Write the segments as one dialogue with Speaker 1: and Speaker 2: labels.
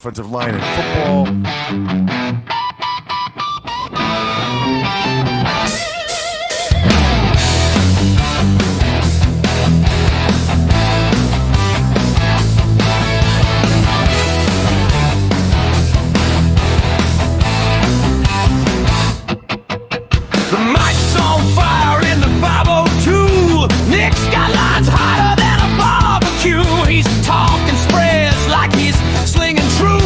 Speaker 1: offensive line in football.
Speaker 2: The mic's on fire in the 502. Nick's got lines hotter than a barbecue. He's talking spreads like he's slinging truth.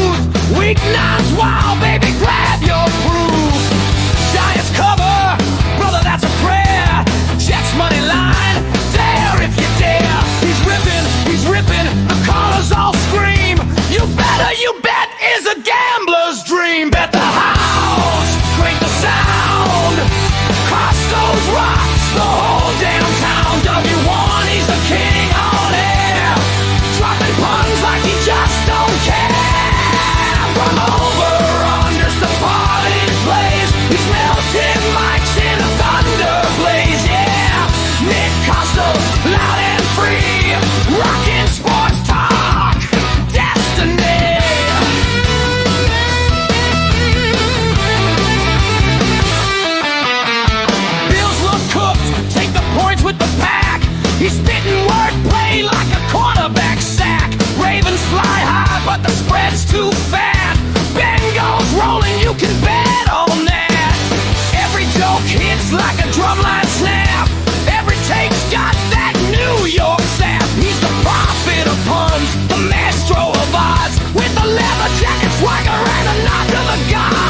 Speaker 2: Weeknights wild, baby, grab your proof. Giants cover, brother, that's a prayer. Jets money line, dare if you dare. He's ripping, the callers all scream. You bet is a gambler's dream. Bet the house, crank the sound. Kostos rocks the whole downtown. W1, he's the king on air. Dropping puns like he just don't care. From over-unders to party plays, he's melting mics in a thunder blaze, yeah. Nick Kostos, loud and free, rockin' sports talk, destiny. Bills look cooked, take the points with the pack. He's spitting wordplay like a quarterback sack. Ravens fly high, but the spread's too fat. Bengals rolling, you can bet on that. Every joke hits like a drumline snap. Every take's got that New York sap. He's the prophet of puns, the maestro of odds, with a leather jacket swagger and a nod to the gods.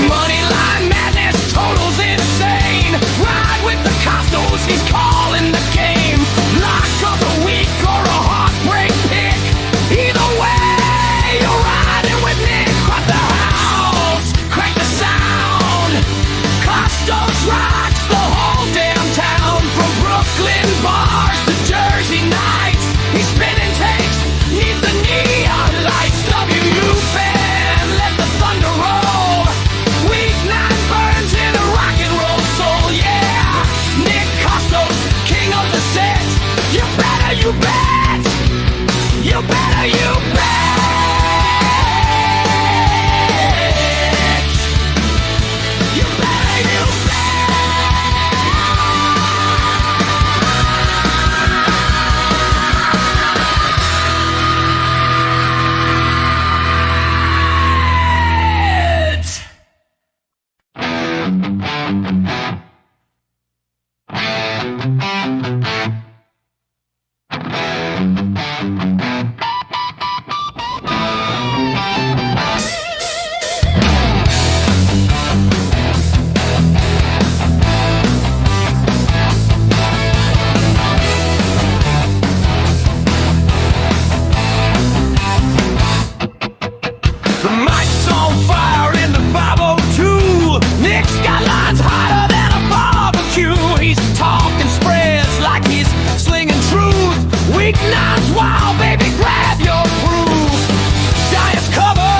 Speaker 2: Moneyline madness, totals insane. Ride with the Kostos, he's calling the game. Lock of the week or a heartbreak pick. Either way, you're riding with Nick. Cut the house, crank the sound. Kostos rocks the whole damn town. From Brooklyn bars to Jersey nights, he's spinning takes, neath the neon lights. WFAN, let the thunder roll. Weeknight burns in a rock and roll soul, yeah. Nick Kostos, king of the set. You better, you bet. You better, you bet. You better, you The mic's on fire in the 502. Nick's got lines hotter than a barbecue. He's talking spreads like he's slinging truth. Weeknights wild, baby, grab your proof. Giants cover,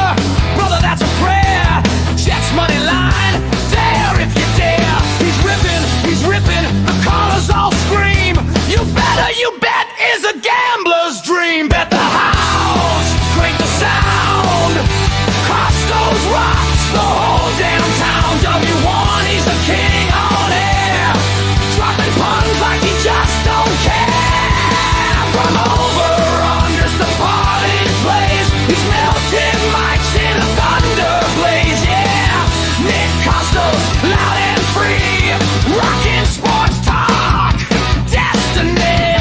Speaker 2: brother, that's a prayer. Jets money line, dare if you dare. He's ripping, the callers all scream. You bet is a gambler's dream. Bet the house, crank the sound. Kostos rocks the whole downtown. W1, he's the king on air. Dropping puns like he just don't care. From over-unders to party plays, he's melting mics in a thunder blaze, yeah. Nick Kostos, loud and free, rockin' sports talk, destiny.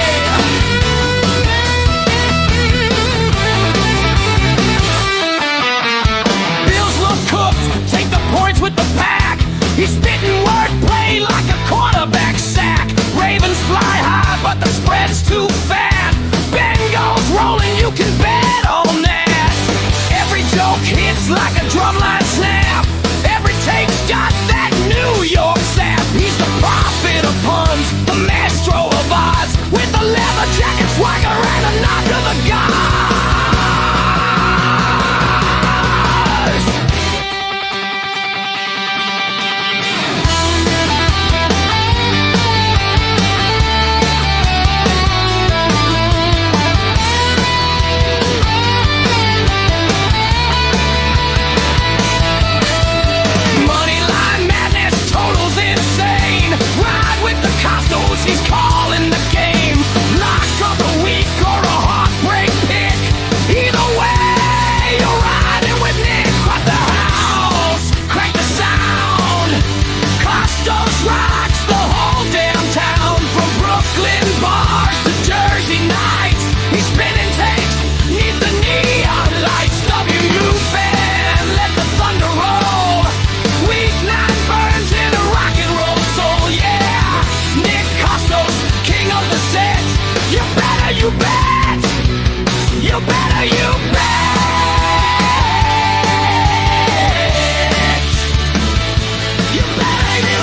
Speaker 2: Bills look cooked, take the points with the pack. He's spitting wordplay like a quarterback sack. Ravens fly high, but the spread's too fat. Bengals rolling, you can bet on that. Every joke hits like a drumline snap. Every take's got that New York sap. He's the prophet of puns, the maestro of odds, with a leather swagger and a knock of the guys. Moneyline madness, totals insane. Ride with the Kostos, he's calling the game. Lock of the week or a heartbreak pick. Either way, you're riding with Nick. Cut the house, crank the sound. Kostos rocks the whole damn town. From Brooklyn bars to Jersey nights, he's spinning tapes neath the neon lights. WFAN, let the thunder roll. Weeknight burns in a rock and roll soul, yeah. Nick Kostos, king of the set. You better, you bet. You better, you bet. You better, you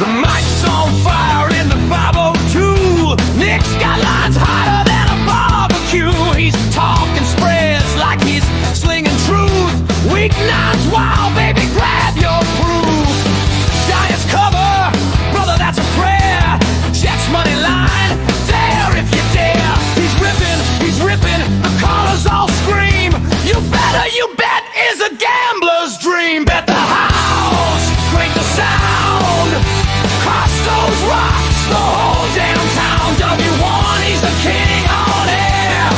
Speaker 2: The mic's on fire in the 502. Nick's got lines hotter than a barbecue. He's talking spreads like he's slinging truth. Weeknights, wow, baby, grab your proof. Giants cover, brother, that's a prayer. Jets money line, there if you dare. He's ripping, the callers all scream. You better, you bet, is a gambler's dream. Bet the house, crank the sound. Kostos rocks the whole damn town. W1, he's the king on air.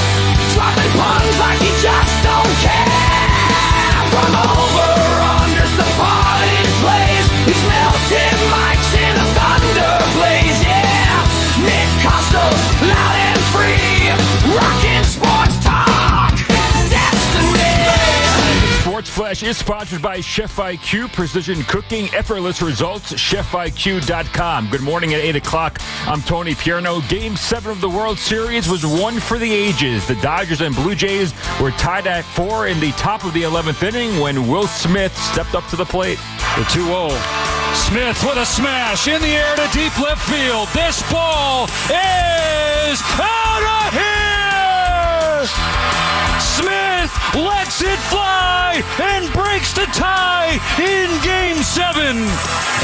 Speaker 2: Dropping puns like he just don't care. From over-unders the party plays. He's melting mics in a thunder blaze, yeah. Nick Kostos, loud and free. Rockin' sports talk, destiny.
Speaker 1: Sports Flash is sponsored by Chef IQ, precision cooking, effortless results, chefiq.com. Good morning at 8 o'clock. I'm Tony Pierno. Game 7 of the World Series was one for the ages. The Dodgers and Blue Jays were tied at 4 in the top of the 11th inning when Will Smith stepped up to the plate.
Speaker 3: The 2-0. Smith with a smash in the air to deep left field. This ball is out of here! Smith lets it fly and breaks the tie in Game 7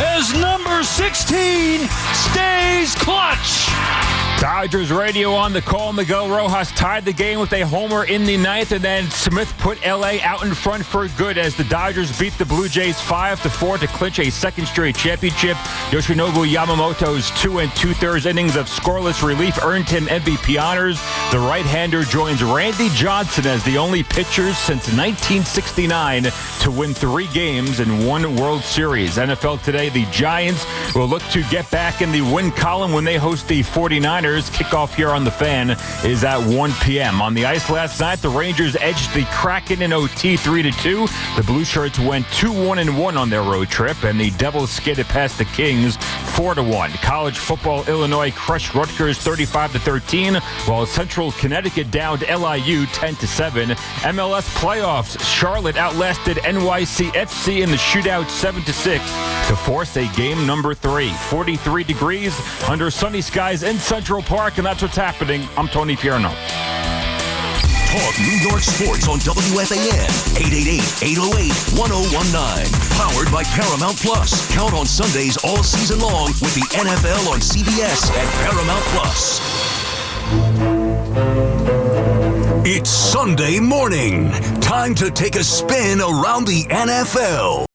Speaker 3: as number 16 stays clutch.
Speaker 1: Dodgers radio on the call. Miguel Rojas tied the game with a homer in the ninth, and then Smith put LA out in front for good as the Dodgers beat the Blue Jays 5-4 to clinch a second straight championship. Yoshinobu Yamamoto's 2 2/3 innings of scoreless relief earned him MVP honors. The right-hander joins Randy Johnson as the only pitchers since 1969 to win 3 games in one World Series. NFL today, the Giants will look to get back in the win column when they host the 49ers. Kickoff here on the Fan is at 1 p.m. On the ice last night, the Rangers edged the Kraken in OT 3-2. The Blue Shirts went 2-1-1 on their road trip, and the Devils skated past the Kings 4-1. College football, Illinois crushed Rutgers 35-13, while Central Connecticut downed LIU 10-7. MLS playoffs, Charlotte outlasted NYCFC in the shootout 7-6 to force a game number 3. 43 degrees under sunny skies in Central Park, and that's what's happening. I'm Tony Pierno.
Speaker 4: Talk New York sports on WFAN 888-808-1019. Powered by Paramount Plus. Count on Sundays all season long with the NFL on CBS and Paramount Plus. It's Sunday morning. Time to take a spin around the NFL.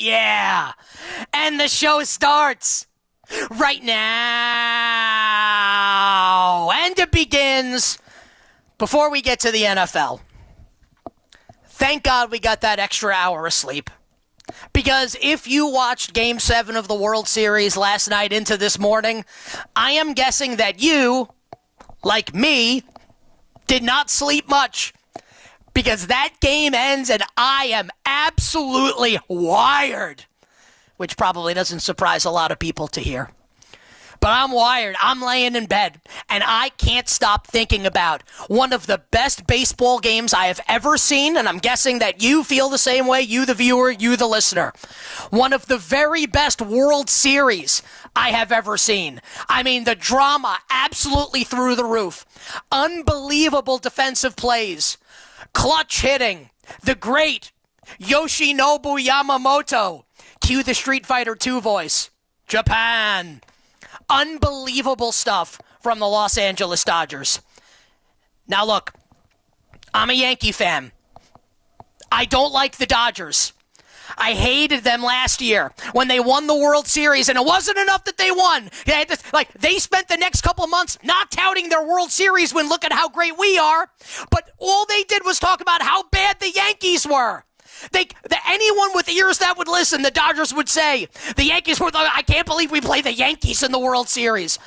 Speaker 5: yeah. And the show starts right now. And it begins before we get to the NFL. Thank God we got that extra hour of sleep. Because if you watched Game 7 of the World Series last night into this morning, I am guessing that you, like me, did not sleep much. Because that game ends and I am absolutely wired. Which probably doesn't surprise a lot of people to hear. But I'm wired. I'm laying in bed. And I can't stop thinking about one of the best baseball games I have ever seen. And I'm guessing that you feel the same way, you the viewer, you the listener. One of the very best World Series I have ever seen. I mean, the drama absolutely through the roof. Unbelievable defensive plays. Clutch hitting. The great Yoshinobu Yamamoto. Cue the Street Fighter 2 voice. Japan. Unbelievable stuff from the Los Angeles Dodgers. Now look, I'm a Yankee fan. I don't like the Dodgers. I hated them last year when they won the World Series, and it wasn't enough that they won. They spent the next couple of months not touting their World Series win. Look at how great we are. But all they did was talk about how bad the Yankees were. Anyone with ears that would listen, the Dodgers would say, the Yankees were, I can't believe we play the Yankees in the World Series.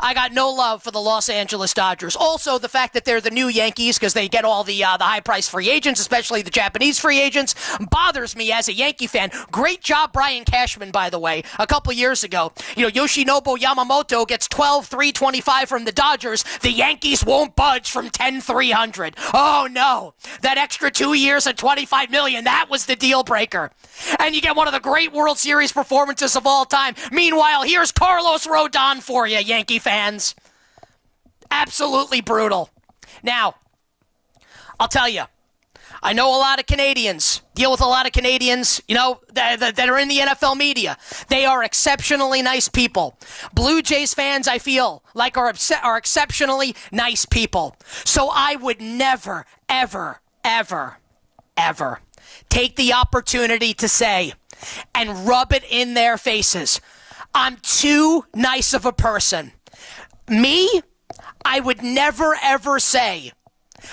Speaker 5: I got no love for the Los Angeles Dodgers. Also, the fact that they're the new Yankees because they get all the high-priced free agents, especially the Japanese free agents, bothers me as a Yankee fan. Great job, Brian Cashman, by the way, a couple years ago. Yoshinobu Yamamoto gets $12,325 from the Dodgers. The Yankees won't budge from $10,300. Oh, no. That extra 2 years at $25 million, that was the deal breaker. And you get one of the great World Series performances of all time. Meanwhile, here's Carlos Rodon for you, Yankee fans. Absolutely brutal. Now, I'll tell you, I know a lot of Canadians, deal with a lot of Canadians, that are in the NFL media. They are exceptionally nice people. Blue Jays fans, I feel like are exceptionally nice people. So I would never, ever, ever, ever take the opportunity to say and rub it in their faces, I'm too nice of a person. Me, I would never, ever say,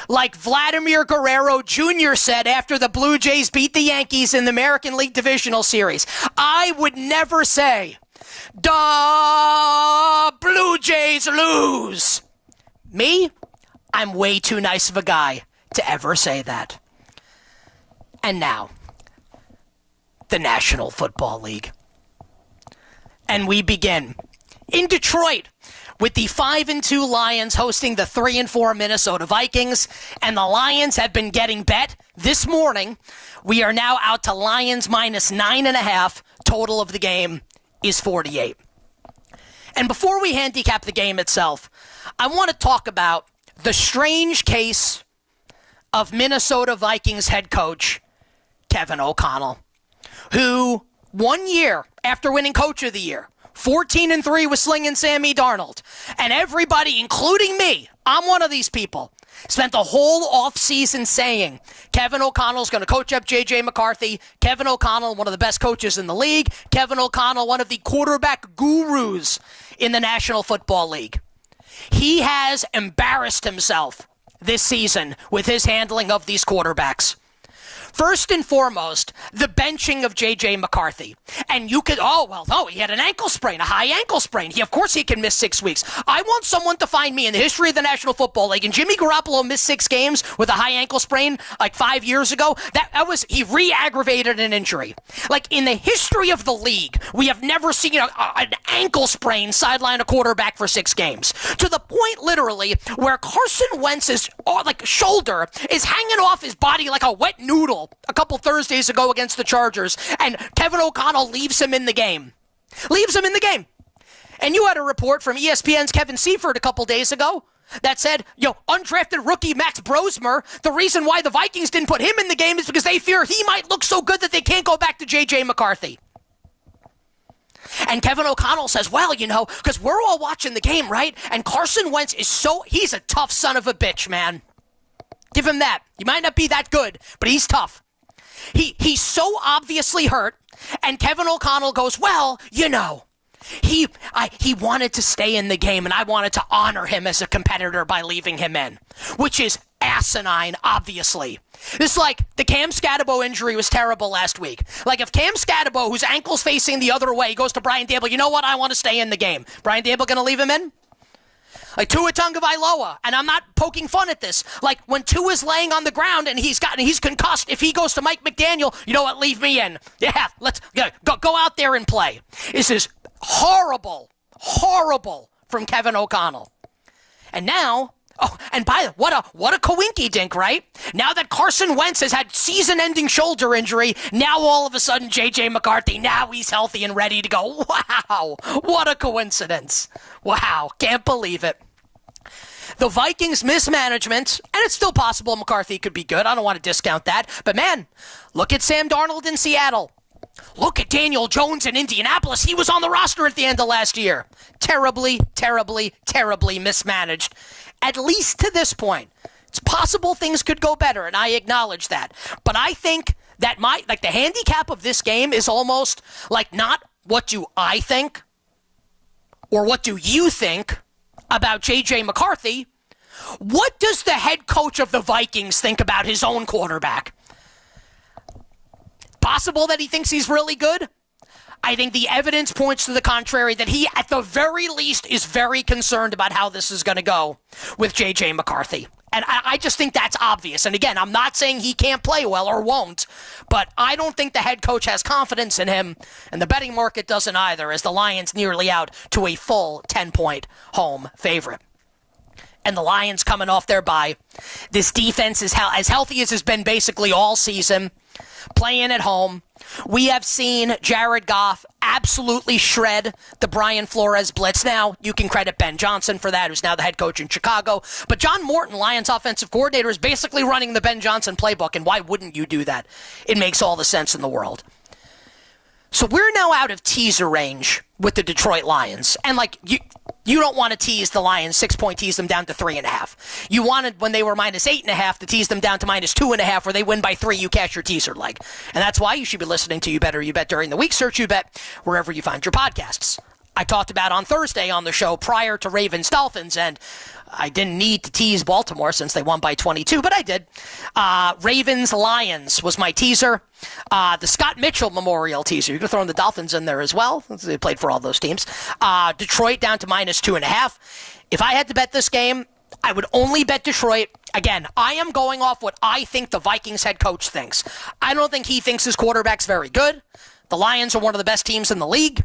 Speaker 5: like Vladimir Guerrero Jr. said after the Blue Jays beat the Yankees in the American League Divisional Series, I would never say, the Blue Jays lose. Me, I'm way too nice of a guy to ever say that. And now, the National Football League. And we begin in Detroit with the 5-2 Lions hosting the 3-4 Minnesota Vikings. And the Lions have been getting bet this morning. We are now out to Lions minus 9.5. Total of the game is 48. And before we handicap the game itself, I want to talk about the strange case of Minnesota Vikings head coach Kevin O'Connell, who 1 year after winning Coach of the Year, 14-3 with slinging Sammy Darnold, and everybody, including me, I'm one of these people, spent the whole offseason saying Kevin O'Connell's going to coach up J.J. McCarthy. Kevin O'Connell, one of the best coaches in the league. Kevin O'Connell, one of the quarterback gurus in the National Football League. He has embarrassed himself this season with his handling of these quarterbacks. First and foremost, the benching of J.J. McCarthy. And you could, he had an ankle sprain, a high ankle sprain. Of course he can miss 6 weeks. I want someone to find me in the history of the National Football League, and Jimmy Garoppolo missed 6 games with a high ankle sprain like 5 years ago. He re-aggravated an injury. Like in the history of the league, we have never seen an ankle sprain sideline a quarterback for 6 games. To the point, literally, where Carson Wentz's shoulder is hanging off his body like a wet noodle a couple Thursdays ago against the Chargers, and Kevin O'Connell leaves him in the game. And you had a report from ESPN's Kevin Seifert a couple days ago that said, undrafted rookie Max Brosmer, the reason why the Vikings didn't put him in the game is because they fear he might look so good that they can't go back to J.J. McCarthy. And Kevin O'Connell says, because we're all watching the game, right? And Carson Wentz he's a tough son of a bitch, man. Give him that. He might not be that good, but he's tough. He's so obviously hurt, and Kevin O'Connell goes, well, you know, he wanted to stay in the game, and I wanted to honor him as a competitor by leaving him in, which is asinine, obviously. It's like the Cam Scatterbo injury was terrible last week. Like if Cam Scatterbo, whose ankle's facing the other way, goes to Brian Dable, you know what, I want to stay in the game. Brian Dable going to leave him in? Like Tua Tagovailoa, and I'm not poking fun at this. Like when Tua's laying on the ground and he's concussed, if he goes to Mike McDaniel, you know what, leave me in. Yeah, let's go out there and play. This is horrible from Kevin O'Connell. And now, and what a coinky-dink, right? Now that Carson Wentz has had season-ending shoulder injury, now all of a sudden J.J. McCarthy, now he's healthy and ready to go. Wow, what a coincidence. Wow, can't believe it. The Vikings' mismanagement, and it's still possible McCarthy could be good. I don't want to discount that. But man, look at Sam Darnold in Seattle. Look at Daniel Jones in Indianapolis. He was on the roster at the end of last year. Terribly mismanaged. At least to this point. It's possible things could go better, and I acknowledge that. But I think that the handicap of this game is almost like not what do I think or what do you think about J.J. McCarthy. What does the head coach of the Vikings think about his own quarterback? Possible that he thinks he's really good? I think the evidence points to the contrary, that he, at the very least, is very concerned about how this is going to go with J.J. McCarthy. And I just think that's obvious. And again, I'm not saying he can't play well or won't, but I don't think the head coach has confidence in him, and the betting market doesn't either, as the Lions nearly out to a full 10-point home favorite. And the Lions coming off their bye. This defense is as healthy as it's been basically all season, playing at home. We have seen Jared Goff absolutely shred the Brian Flores blitz. Now, you can credit Ben Johnson for that, who's now the head coach in Chicago. But John Morton, Lions offensive coordinator, is basically running the Ben Johnson playbook. And why wouldn't you do that? It makes all the sense in the world. So we're now out of teaser range with the Detroit Lions. And you don't want to tease the Lions, 6-point tease them down to 3.5. You wanted, when they were minus 8.5, to tease them down to minus 2.5, where they win by 3, you cash your teaser leg. And that's why you should be listening to You Bet or You Bet during the week. Search You Bet wherever you find your podcasts. I talked about on Thursday on the show prior to Ravens-Dolphins, and I didn't need to tease Baltimore since they won by 22, but I did. Ravens-Lions was my teaser. The Scott Mitchell Memorial teaser. You could throw in the Dolphins in there as well. They played for all those teams. Detroit down to minus 2.5. If I had to bet this game, I would only bet Detroit. Again, I am going off what I think the Vikings head coach thinks. I don't think he thinks his quarterback's very good. The Lions are one of the best teams in the league.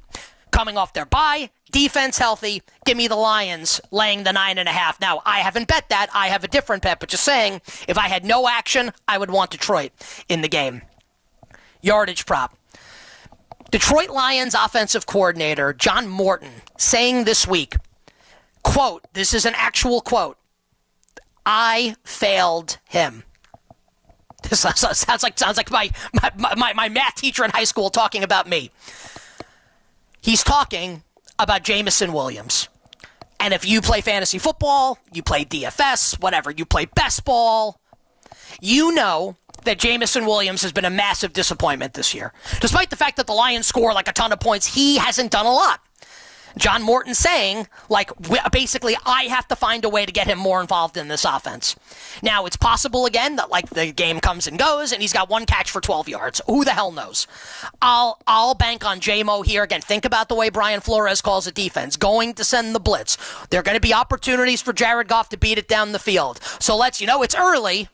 Speaker 5: Coming off their bye, defense healthy, give me the Lions laying the 9.5. Now, I haven't bet that. I have a different bet, but just saying, if I had no action, I would want Detroit in the game. Yardage prop. Detroit Lions offensive coordinator John Morton saying this week, quote, this is an actual quote, I failed him. This sounds like my math teacher in high school talking about me. He's talking about Jamison Williams. And if you play fantasy football, you play DFS, whatever, you play best ball, you know that Jamison Williams has been a massive disappointment this year. Despite the fact that the Lions score like a ton of points, he hasn't done a lot. John Morton saying, basically, I have to find a way to get him more involved in this offense. Now, it's possible, again, that, the game comes and goes, and he's got one catch for 12 yards. Who the hell knows? I'll bank on J-Mo here. Again, think about the way Brian Flores calls a defense. Going to send the blitz. There are going to be opportunities for Jared Goff to beat it down the field. So it's early,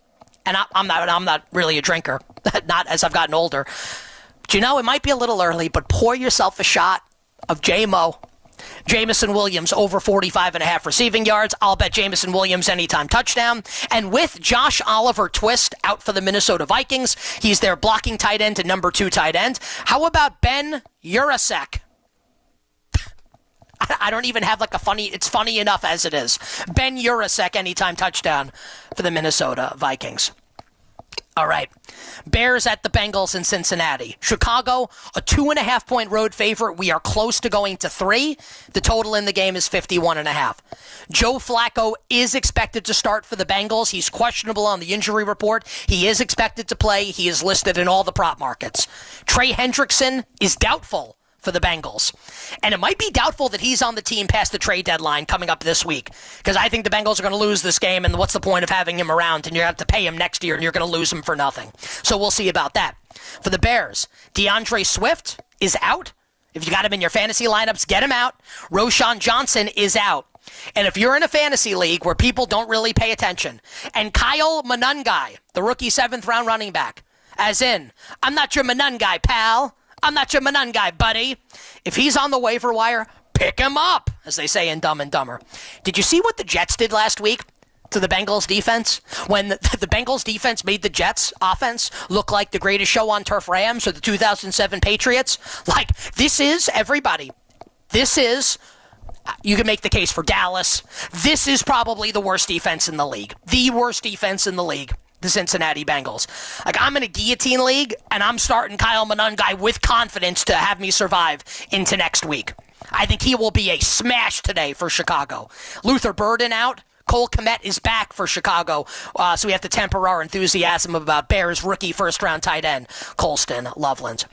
Speaker 5: and I'm not really a drinker, not as I've gotten older. But it might be a little early, but pour yourself a shot of J-Mo. Jamison Williams over 45.5 receiving yards. I'll bet Jamison Williams anytime touchdown. And with Josh Oliver Twist out for the Minnesota Vikings, he's their blocking tight end and number 2 tight end. How about Ben Urasek? I don't even have it's funny enough as it is. Ben Urasek anytime touchdown for the Minnesota Vikings. All right. Bears at the Bengals in Cincinnati. Chicago, a 2.5-point road favorite. We are close to going to 3. The total in the game is 51.5. Joe Flacco is expected to start for the Bengals. He's questionable on the injury report. He is expected to play. He is listed in all the prop markets. Trey Hendrickson is doubtful for the Bengals. And it might be doubtful that he's on the team past the trade deadline coming up this week, because I think the Bengals are going to lose this game, and what's the point of having him around, and you're going to have to pay him next year, and you're going to lose him for nothing. So we'll see about that. For the Bears, DeAndre Swift is out. If you got him in your fantasy lineups, get him out. Roshan Johnson is out. And if you're in a fantasy league where people don't really pay attention, and Kyle Monangai, the rookie 7th-round running back, as in, I'm not your Monangai, pal. I'm not your Manan guy, buddy. If he's on the waiver wire, pick him up, as they say in Dumb and Dumber. Did you see what the Jets did last week to the Bengals defense? When the Bengals defense made the Jets offense look like the greatest show on turf Rams or the 2007 Patriots? Like, this is, everybody, this is, you can make the case for Dallas. This is probably the worst defense in the league. The worst defense in the league. The Cincinnati Bengals. Like, I'm in a guillotine league, and I'm starting Kyle Monangai with confidence to have me survive into next week. I think he will be a smash today for Chicago. Luther Burden out. Cole Kmet is back for Chicago, so we have to temper our enthusiasm about Bears rookie first-round tight end, Colston Loveland.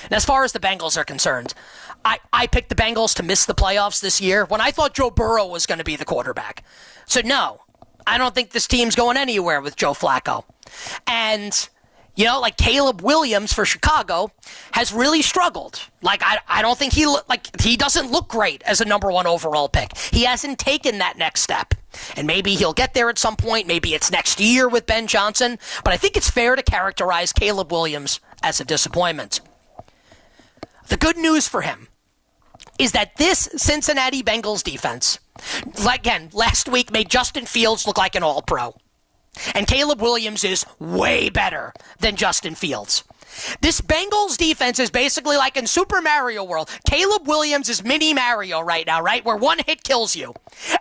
Speaker 5: And as far as the Bengals are concerned, I picked the Bengals to miss the playoffs this year when I thought Joe Burrow was going to be the quarterback. So no, I don't think this team's going anywhere with Joe Flacco. And, you know, like Caleb Williams for Chicago has really struggled. Like, I don't think he doesn't look great as a number 1 overall pick. He hasn't taken that next step. And maybe he'll get there at some point. Maybe it's next year with Ben Johnson. But I think it's fair to characterize Caleb Williams as a disappointment. The good news for him is that this Cincinnati Bengals defense, again, last week made Justin Fields look like an all-pro. And Caleb Williams is way better than Justin Fields. This Bengals defense is basically like in Super Mario World. Caleb Williams is mini Mario right now, right? Where one hit kills you.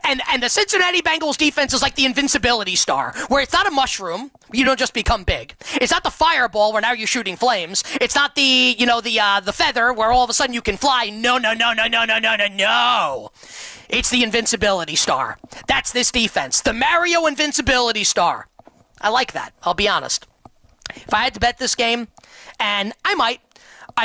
Speaker 5: And the Cincinnati Bengals defense is like the invincibility star, where it's not a mushroom. You don't just become big. It's not the fireball where now you're shooting flames. It's not the feather where all of a sudden you can fly. No. It's the invincibility star. That's this defense. The Mario invincibility star. I like that. I'll be honest. If I had to bet this game, and I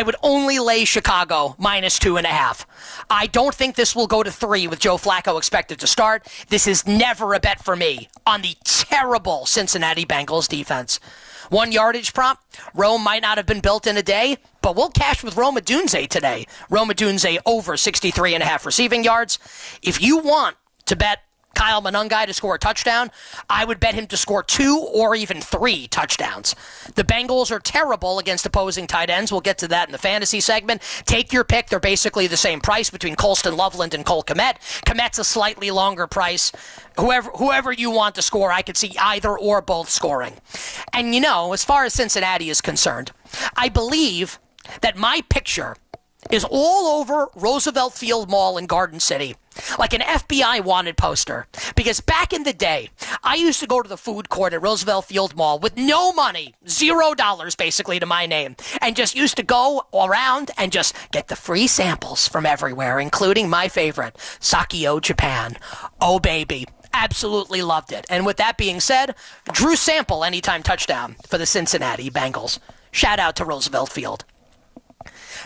Speaker 5: would only lay Chicago -2.5. I don't think this will go to 3 with Joe Flacco expected to start. This is never a bet for me on the terrible Cincinnati Bengals defense. 1 yardage prop. Rome might not have been built in a day, but we'll cash with Rome Odunze today. Rome Odunze over 63.5 receiving yards. If you want to bet Kyle Monangai to score a touchdown, I would bet him to score 2 or even 3 touchdowns. The Bengals are terrible against opposing tight ends. We'll get to that in the fantasy segment. Take your pick. They're basically the same price between Colston Loveland and Cole Kmet. Kmet's a slightly longer price. Whoever you want to score, I could see either or both scoring. And, you know, as far as Cincinnati is concerned, I believe that my picture is all over Roosevelt Field Mall in Garden City, like an FBI wanted poster. Because back in the day, I used to go to the food court at Roosevelt Field Mall with no money, $0 basically to my name, and just used to go around and just get the free samples from everywhere, including my favorite, Sakio Japan. Oh, baby. Absolutely loved it. And with that being said, Drew Sample anytime touchdown for the Cincinnati Bengals. Shout out to Roosevelt Field.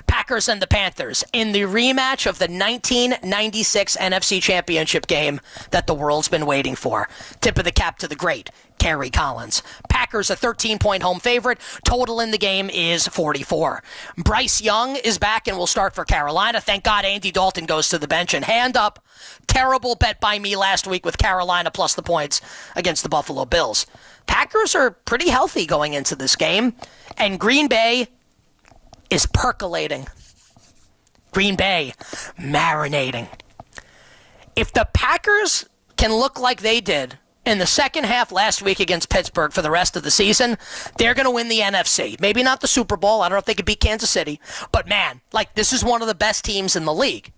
Speaker 5: Packers and the Panthers in the rematch of the 1996 NFC Championship game that the world's been waiting for. Tip of the cap to the great Kerry Collins. Packers a 13-point home favorite. Total in the game is 44. Bryce Young is back and will start for Carolina. Thank God Andy Dalton goes to the bench. And hand up, terrible bet by me last week with Carolina plus the points against the Buffalo Bills. Packers are pretty healthy going into this game. And Green Bay is percolating. Green Bay marinating. If the Packers can look like they did in the second half last week against Pittsburgh for the rest of the season, they're going to win the NFC. Maybe not the Super Bowl. I don't know if they could beat Kansas City. But man, like, this is one of the best teams in the league.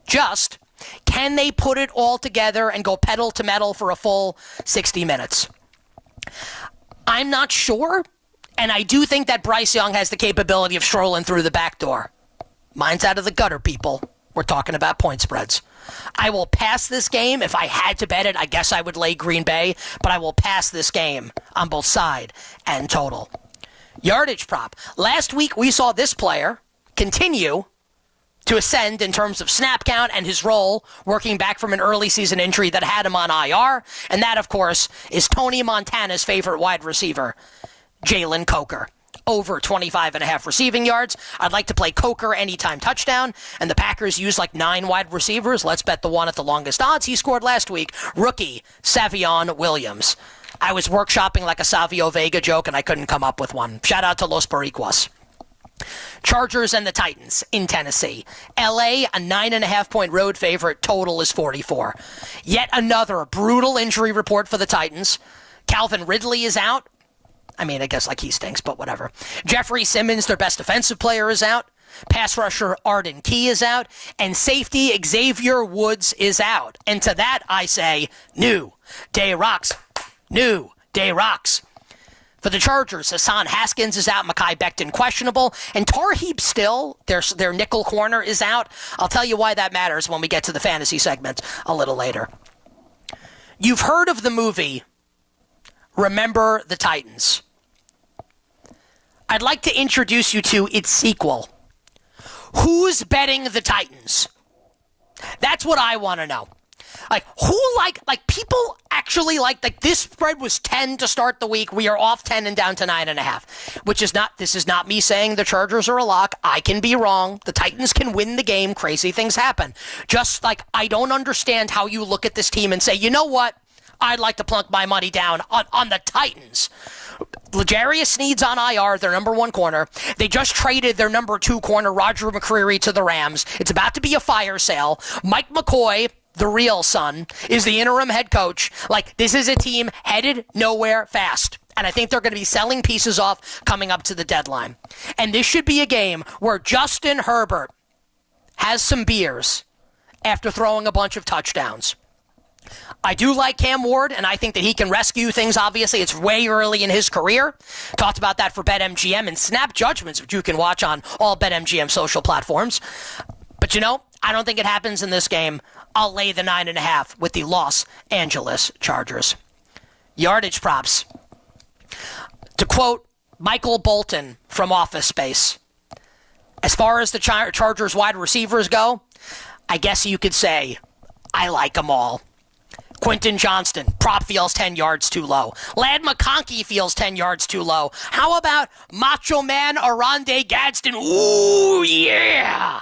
Speaker 5: Just, can they put it all together and go pedal to metal for a full 60 minutes? I'm not sure, and I do think that Bryce Young has the capability of strolling through the back door. Mine's out of the gutter, people. We're talking about point spreads. I will pass this game. If I had to bet it, I guess I would lay Green Bay, but I will pass this game on both side and total. Yardage prop. Last week, we saw this player continue to ascend in terms of snap count and his role working back from an early season injury that had him on IR. And that, of course, is Tony Montana's favorite wide receiver, Jalen Coker. Over 25.5 receiving yards. I'd like to play Coker anytime touchdown, and the Packers use like 9 wide receivers. Let's bet the one at the longest odds. He scored last week. Rookie, Savion Williams. I was workshopping like a Savio Vega joke, and I couldn't come up with one. Shout out to Los Boricuas. Chargers and the Titans in Tennessee. LA, a 9.5-point road favorite. Total is 44. Yet another brutal injury report for the Titans. Calvin Ridley is out. I mean, I guess like he stinks, but whatever. Jeffrey Simmons, their best defensive player, is out. Pass rusher Arden Key is out. And safety Xavier Woods is out. And to that, I say, new day rocks. New day rocks. For the Chargers, Hassan Haskins is out. Mekhi Becton questionable. And Tarheeb Still, their nickel corner, is out. I'll tell you why that matters when we get to the fantasy segment a little later. You've heard of the movie Remember the Titans. I'd like to introduce you to its sequel. Who's betting the Titans? That's what I want to know. Like, who like people actually like this spread was 10 to start the week. We are off 10 and down to 9.5, this is not me saying the Chargers are a lock. I can be wrong. The Titans can win the game. Crazy things happen. Just like, I don't understand how you look at this team and say, you know what? I'd like to plunk my money down on the Titans. L'Jarius Sneed's on IR, their number 1 corner. They just traded their number 2 corner, Roger McCreary, to the Rams. It's about to be a fire sale. Mike McCoy, the real son, is the interim head coach. Like, this is a team headed nowhere fast. And I think they're going to be selling pieces off coming up to the deadline. And this should be a game where Justin Herbert has some beers after throwing a bunch of touchdowns. I do like Cam Ward, and I think that he can rescue things, obviously. It's way early in his career. Talked about that for BetMGM and Snap Judgments, which you can watch on all BetMGM social platforms. But, I don't think it happens in this game. I'll lay the 9.5 with the Los Angeles Chargers. Yardage props. To quote Michael Bolton from Office Space, as far as the Chargers wide receivers go, I guess you could say I like them all. Quentin Johnston, prop feels 10 yards too low. Lad McConkey feels 10 yards too low. How about Macho Man Arande Gadsden? Ooh, yeah!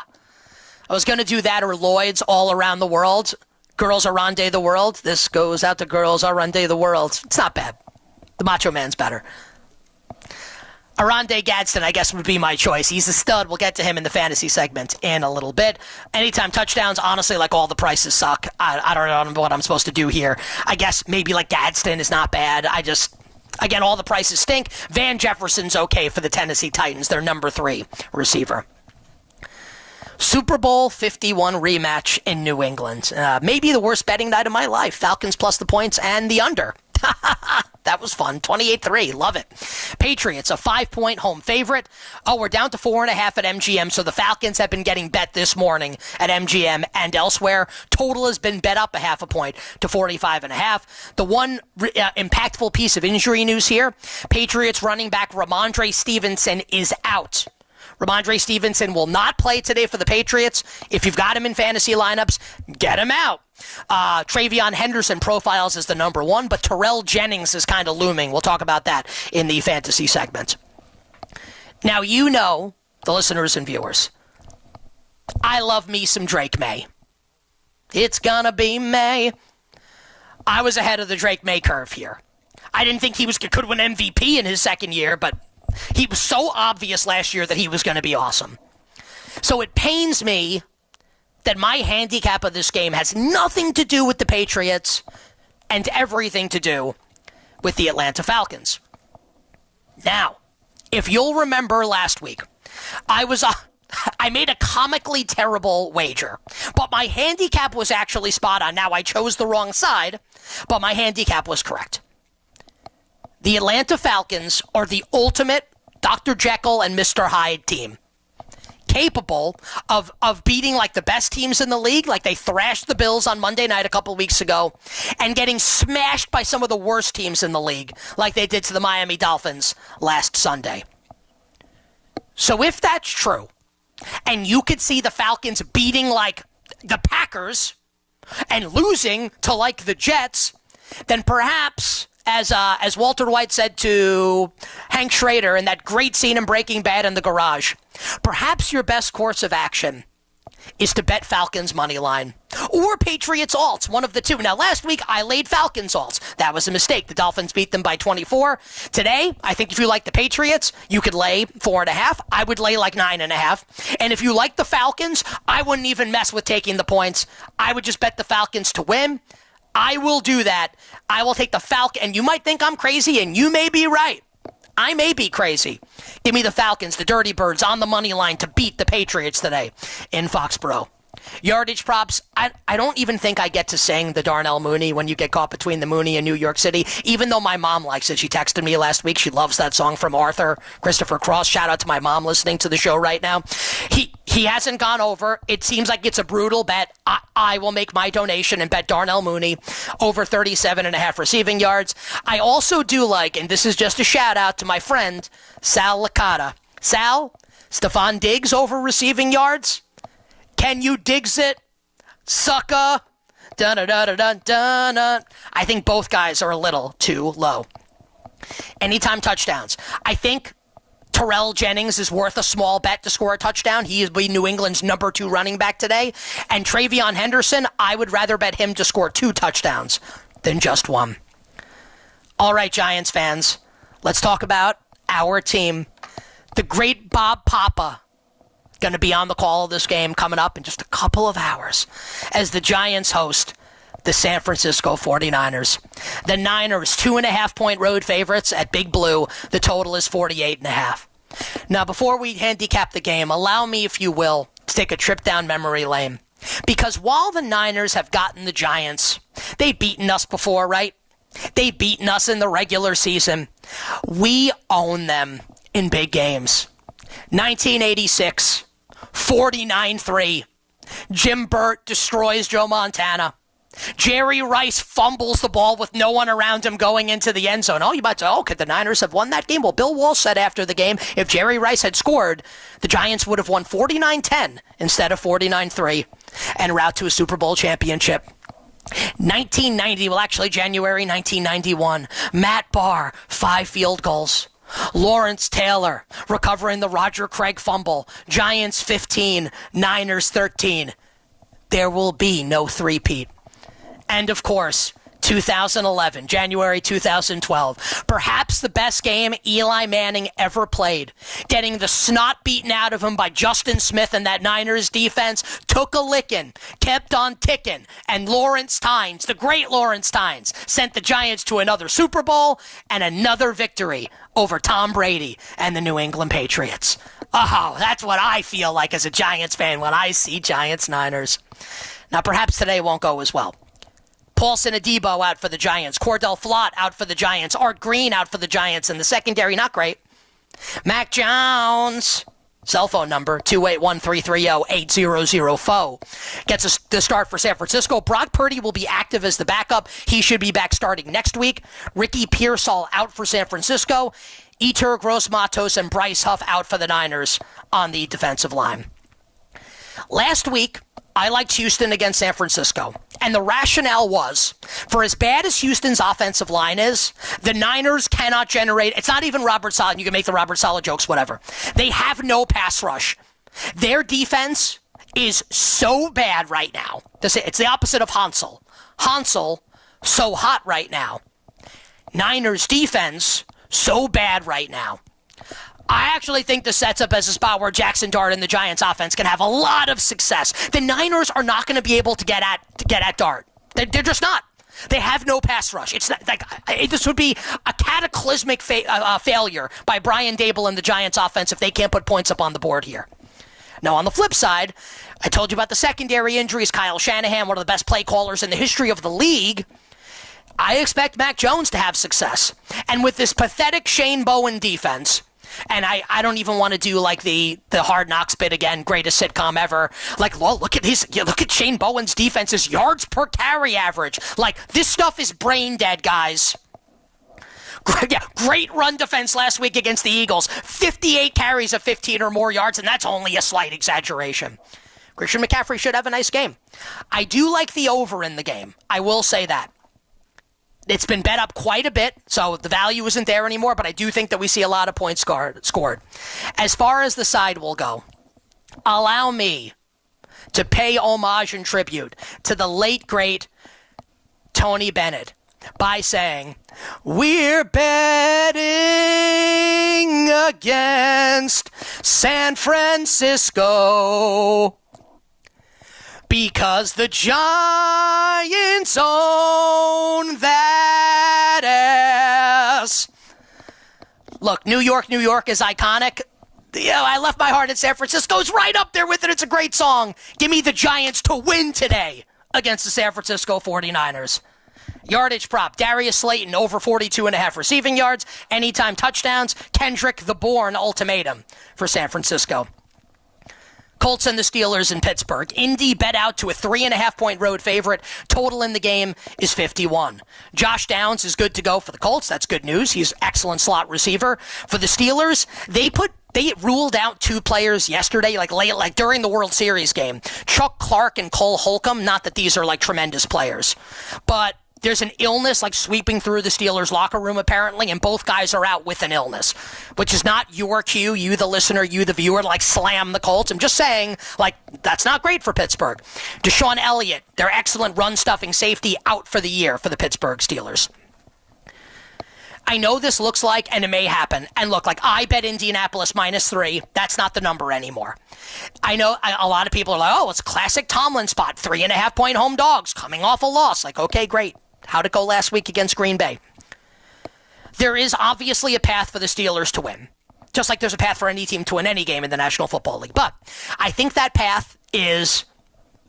Speaker 5: I was going to do that or Lloyd's all around the world. Girls Arande the world. This goes out to girls Arande the world. It's not bad. The Macho Man's better. Arande Gadsden, I guess, would be my choice. He's a stud. We'll get to him in the fantasy segment in a little bit. Anytime touchdowns, honestly, like all the prices suck. I don't know what I'm supposed to do here. I guess maybe like Gadsden is not bad. Again, all the prices stink. Van Jefferson's okay for the Tennessee Titans. They're number 3 receiver. Super Bowl 51 rematch in New England. Maybe the worst betting night of my life. Falcons plus the points and the under. That was fun. 28-3. Love it. Patriots, a 5-point home favorite. Oh, we're down to 4.5 at MGM, so the Falcons have been getting bet this morning at MGM and elsewhere. Total has been bet up 0.5 point to 45.5. The one impactful piece of injury news here, Patriots running back Ramondre Stevenson is out. Ramondre Stevenson will not play today for the Patriots. If you've got him in fantasy lineups, get him out. Travion Henderson profiles as the number 1, but Terrell Jennings is kind of looming. We'll talk about that in the fantasy segment. Now, the listeners and viewers, I love me some Drake May. It's gonna be May. I was ahead of the Drake May curve here. I didn't think he could win MVP in his second year, but he was so obvious last year that he was going to be awesome. So it pains me that my handicap of this game has nothing to do with the Patriots and everything to do with the Atlanta Falcons. Now, if you'll remember last week, I made a comically terrible wager, but my handicap was actually spot on. Now, I chose the wrong side, but my handicap was correct. the Atlanta Falcons are the ultimate Dr. Jekyll and Mr. Hyde team. Capable of beating like the best teams in the league, like they thrashed the Bills on Monday night a couple weeks ago, and getting smashed by some of the worst teams in the league, like they did to the Miami Dolphins last Sunday. So if that's true, and you could see the Falcons beating like the Packers and losing to like the Jets, then perhaps, as Walter White said to Hank Schrader in that great scene in Breaking Bad in the garage, perhaps your best course of action is to bet Falcons money line or Patriots alts, one of the two. Now, last week I laid Falcons alts. That was a mistake. The Dolphins beat them by 24. Today, I think if you like the Patriots, you could lay 4.5. I would lay like 9.5. And if you like the Falcons, I wouldn't even mess with taking the points. I would just bet the Falcons to win. I will do that. I will take the Falcon. And you might think I'm crazy, and you may be right. I may be crazy. Give me the Falcons, the Dirty Birds, on the money line to beat the Patriots today in Foxborough. Yardage props, I don't even think I get to sing the Darnell Mooney when you get caught between the Mooney and New York City, even though my mom likes it. She texted me last week. She loves that song from Arthur Christopher Cross. Shout out to my mom listening to the show right now. He hasn't gone over. It seems like it's a brutal bet. I will make my donation and bet Darnell Mooney over 37.5 receiving yards. I also do like, and this is just a shout out to my friend Sal Licata. Sal, Stephon Diggs over receiving yards? Can you Diggs it? Sucker. Dun-dun-dun-dun-dun-dun. I think both guys are a little too low. Anytime touchdowns. I think Terrell Jennings is worth a small bet to score a touchdown. He is New England's number 2 running back today. And Travion Henderson, I would rather bet him to score 2 touchdowns than just 1. All right, Giants fans, let's talk about our team. The great Bob Papa going to be on the call of this game coming up in just a couple of hours as the Giants host the San Francisco 49ers. The Niners, 2.5-point road favorites at Big Blue. The total is 48.5. Now, before we handicap the game, allow me, if you will, to take a trip down memory lane. Because while the Niners have gotten the Giants, they've beaten us before, right? They've beaten us in the regular season. We own them in big games. 1986. 49-3. Jim Burt destroys Joe Montana. Jerry Rice fumbles the ball with no one around him going into the end zone. Oh, you might say, could the Niners have won that game? Well, Bill Walsh said after the game, if Jerry Rice had scored, the Giants would have won 49-10 instead of 49-3 and route to a Super Bowl championship. 1990, well, actually January 1991, Matt Barr, 5 field goals. Lawrence Taylor recovering the Roger Craig fumble. Giants 15, Niners 13. There will be no three-peat. And of course, 2011, January 2012. Perhaps the best game Eli Manning ever played. Getting the snot beaten out of him by Justin Smith and that Niners defense. Took a licking, kept on ticking. And Lawrence Tynes, the great Lawrence Tynes, sent the Giants to another Super Bowl and another victory over Tom Brady and the New England Patriots. Oh, that's what I feel like as a Giants fan when I see Giants-Niners. Now, perhaps today won't go as well. Paulson Adebo out for the Giants. Cordell Flott out for the Giants. Art Green out for the Giants. And the secondary, not great. Mac Jones, cell phone number, 281-330-8004. Gets the start for San Francisco. Brock Purdy will be active as the backup. He should be back starting next week. Ricky Pearsall out for San Francisco. Etur Gross-Matos and Bryce Huff out for the Niners on the defensive line. Last week, I liked Houston against San Francisco. And the rationale was, for as bad as Houston's offensive line is, the Niners cannot generate, it's not even Robert Saleh, you can make the Robert Saleh jokes, whatever. They have no pass rush. Their defense is so bad right now. It's the opposite of Hansel. Hansel, so hot right now. Niners defense, so bad right now. I actually think this sets up as a spot where Jackson Dart and the Giants offense can have a lot of success. The Niners are not going to be able to get at Dart. They're just not. They have no pass rush. It's not, like this would be a cataclysmic failure by Brian Daboll and the Giants offense if they can't put points up on the board here. Now, on the flip side, I told you about the secondary injuries. Kyle Shanahan, one of the best play callers in the history of the league. I expect Mac Jones to have success. And with this pathetic Shane Bowen defense, and I don't even want to do like the Hard Knocks bit again, greatest sitcom ever. Like, well, look at Shane Bowen's defense's yards per carry average. Like, this stuff is brain dead, guys. Great run defense last week against the Eagles. 58 carries of 15 or more yards, and that's only a slight exaggeration. Christian McCaffrey should have a nice game. I do like the over in the game. I will say that. It's been bet up quite a bit, so the value isn't there anymore, but I do think that we see a lot of points scored. As far as the side will go, allow me to pay homage and tribute to the late, great Tony Bennett by saying, we're betting against San Francisco because the Giants own that ass. Look, New York is iconic. I left my heart in San Francisco. It's right up there with it. It's a great song. Give me the Giants to win today against the San Francisco 49ers. Yardage prop, Darius Slayton over 42.5 receiving yards. Anytime touchdowns, Kendrick the Bourne ultimatum for San Francisco. Colts and the Steelers in Pittsburgh. Indy bet out to a 3.5-point road favorite. Total in the game is 51. Josh Downs is good to go for the Colts. That's good news. He's excellent slot receiver. For the Steelers, they ruled out two players yesterday, like during the World Series game. Chuck Clark and Cole Holcomb. Not that these are like tremendous players, but there's an illness like sweeping through the Steelers locker room apparently, and both guys are out with an illness, which is not your cue, you the listener, you the viewer, to like slam the Colts. I'm just saying, like, that's not great for Pittsburgh. Deshaun Elliott, their excellent run-stuffing safety, out for the year for the Pittsburgh Steelers. I know this looks like, and it may happen, and look, like, I bet Indianapolis -3. That's not the number anymore. I know a lot of people are like, oh, it's a classic Tomlin spot, 3.5-point home dogs coming off a loss. Like, okay, great. How'd it go last week against Green Bay? There is obviously a path for the Steelers to win, just like there's a path for any team to win any game in the National Football League. But I think that path is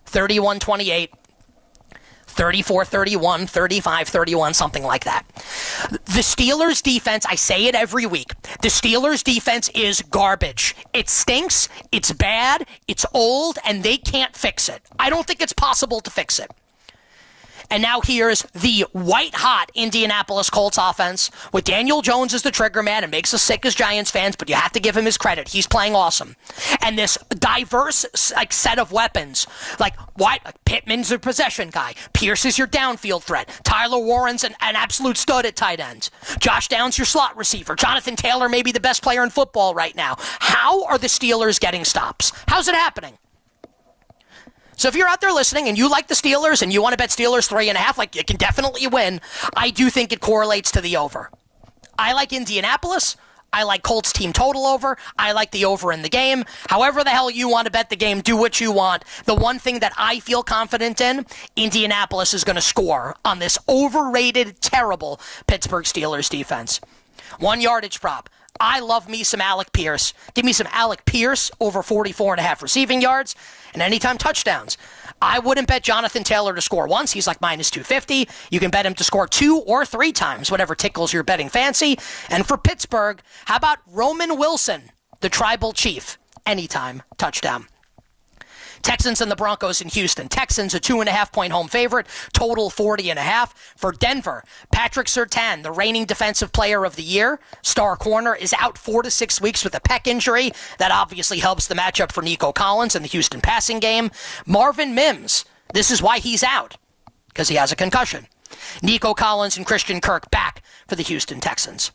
Speaker 5: 31-28, 34-31, 35-31, something like that. The Steelers' defense, I say it every week, the Steelers' defense is garbage. It stinks, it's bad, it's old, and they can't fix it. I don't think it's possible to fix it. And now here's the white-hot Indianapolis Colts offense with Daniel Jones as the trigger man. It makes us sick as Giants fans, but you have to give him his credit. He's playing awesome. And this diverse set of weapons, like Pittman's a possession guy. Pierce is your downfield threat. Tyler Warren's an absolute stud at tight end. Josh Downs your slot receiver. Jonathan Taylor may be the best player in football right now. How are the Steelers getting stops? How's it happening? So if you're out there listening and you like the Steelers and you want to bet Steelers 3.5, like you can definitely win, I do think it correlates to the over. I like Indianapolis. I like Colts team total over. I like the over in the game. However the hell you want to bet the game, do what you want. The one thing that I feel confident in, Indianapolis is going to score on this overrated, terrible Pittsburgh Steelers defense. 1 yardage prop. I love me some Alec Pierce. Give me some Alec Pierce over 44.5 receiving yards and anytime touchdowns. I wouldn't bet Jonathan Taylor to score once. He's like -250. You can bet him to score 2 or 3 times, whatever tickles your betting fancy. And for Pittsburgh, how about Roman Wilson, the tribal chief? Anytime touchdown. Texans and the Broncos in Houston. Texans a 2.5-point home favorite, total 40.5. For Denver, Patrick Surtain, the reigning defensive player of the year, star corner, is out 4 to 6 weeks with a pec injury. That obviously helps the matchup for Nico Collins in the Houston passing game. Marvin Mims, this is why he's out, because he has a concussion. Nico Collins and Christian Kirk back for the Houston Texans.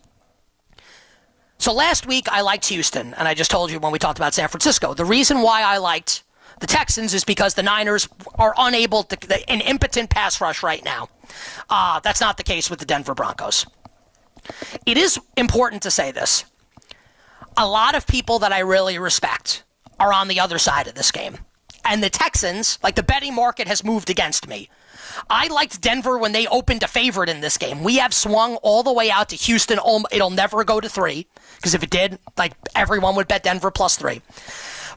Speaker 5: So last week I liked Houston, and I just told you when we talked about San Francisco. The reason why I liked the Texans is because the Niners are unable to, an impotent pass rush right now. That's not the case with the Denver Broncos. It is important to say this. A lot of people that I really respect are on the other side of this game. And the Texans, like the betting market has moved against me. I liked Denver when they opened a favorite in this game. We have swung all the way out to Houston. It'll never go to 3, because if it did, like everyone would bet Denver +3.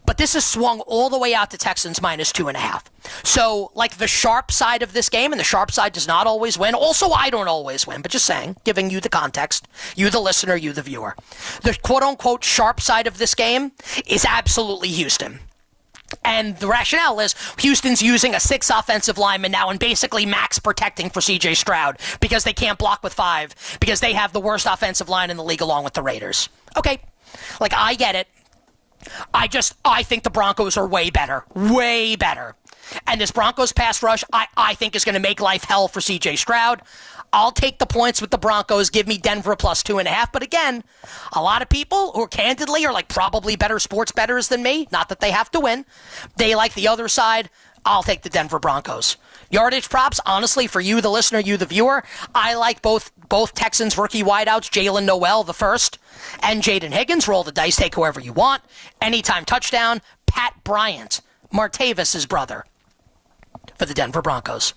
Speaker 5: But this has swung all the way out to Texans minus 2.5. So, like, the sharp side of this game, and the sharp side does not always win. Also, I don't always win, but just saying, giving you the context, you the listener, you the viewer. The quote-unquote sharp side of this game is absolutely Houston. And the rationale is Houston's using a 6 offensive lineman now and basically max protecting for C.J. Stroud because they can't block with 5 because they have the worst offensive line in the league along with the Raiders. Okay, like, I get it. I think the Broncos are way better. Way better. And this Broncos pass rush, I think is going to make life hell for C.J. Stroud. I'll take the points with the Broncos. Give me Denver plus 2.5. But again, a lot of people who candidly are like probably better sports bettors than me, not that they have to win, they like the other side. I'll take the Denver Broncos. Yardage props, honestly, for you, the listener, you, the viewer, I like both Texans rookie wideouts, Jalen Noel, the first, and Jaden Higgins. Roll the dice, take whoever you want. Anytime touchdown, Pat Bryant, Martavis' brother, for the Denver Broncos.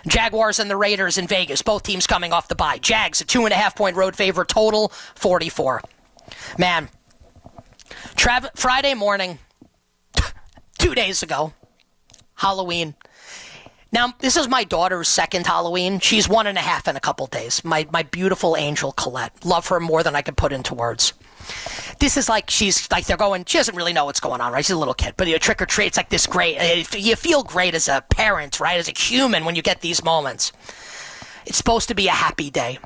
Speaker 5: Jaguars and the Raiders in Vegas, both teams coming off the bye. Jags, a 2.5-point road favorite, total 44. Man, Friday morning, 2 days ago, Halloween. Now, this is my daughter's second Halloween. She's 1.5 in a couple days. My beautiful angel, Colette. Love her more than I could put into words. This is like, she's like, they're going, she doesn't really know what's going on, right? She's a little kid. But trick or treat, it's like this great, you feel great as a parent, right? As a human when you get these moments. It's supposed to be a happy day.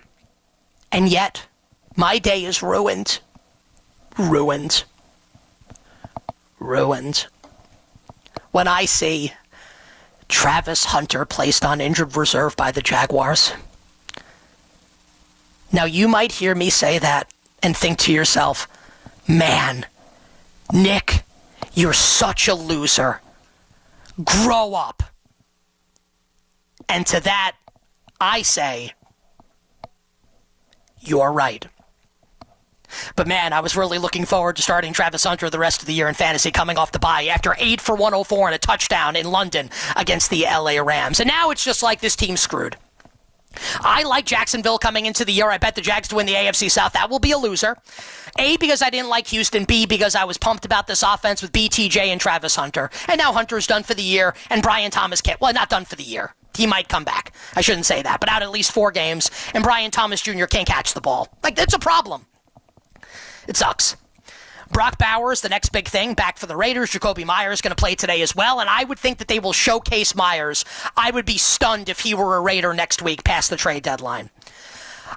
Speaker 5: And yet, my day is ruined. Ruined. Ruined. When I see Travis Hunter placed on injured reserve by the Jaguars. Now, you might hear me say that and think to yourself, man, Nick, you're such a loser. Grow up. And to that, I say, you're right. But man, I was really looking forward to starting Travis Hunter the rest of the year in fantasy coming off the bye after 8 for 104 and a touchdown in London against the LA Rams. And now it's just like this team's screwed. I like Jacksonville coming into the year. I bet the Jags to win the AFC South. That will be a loser. A, because I didn't like Houston. B, because I was pumped about this offense with BTJ and Travis Hunter. And now Hunter's done for the year, and Brian Thomas can't. Well, not done for the year. He might come back. I shouldn't say that. But out at least 4 games, and Brian Thomas Jr. can't catch the ball. Like, that's a problem. It sucks. Brock Bowers, the next big thing, back for the Raiders. Jacoby Myers going to play today as well, and I would think that they will showcase Myers. I would be stunned if he were a Raider next week past the trade deadline.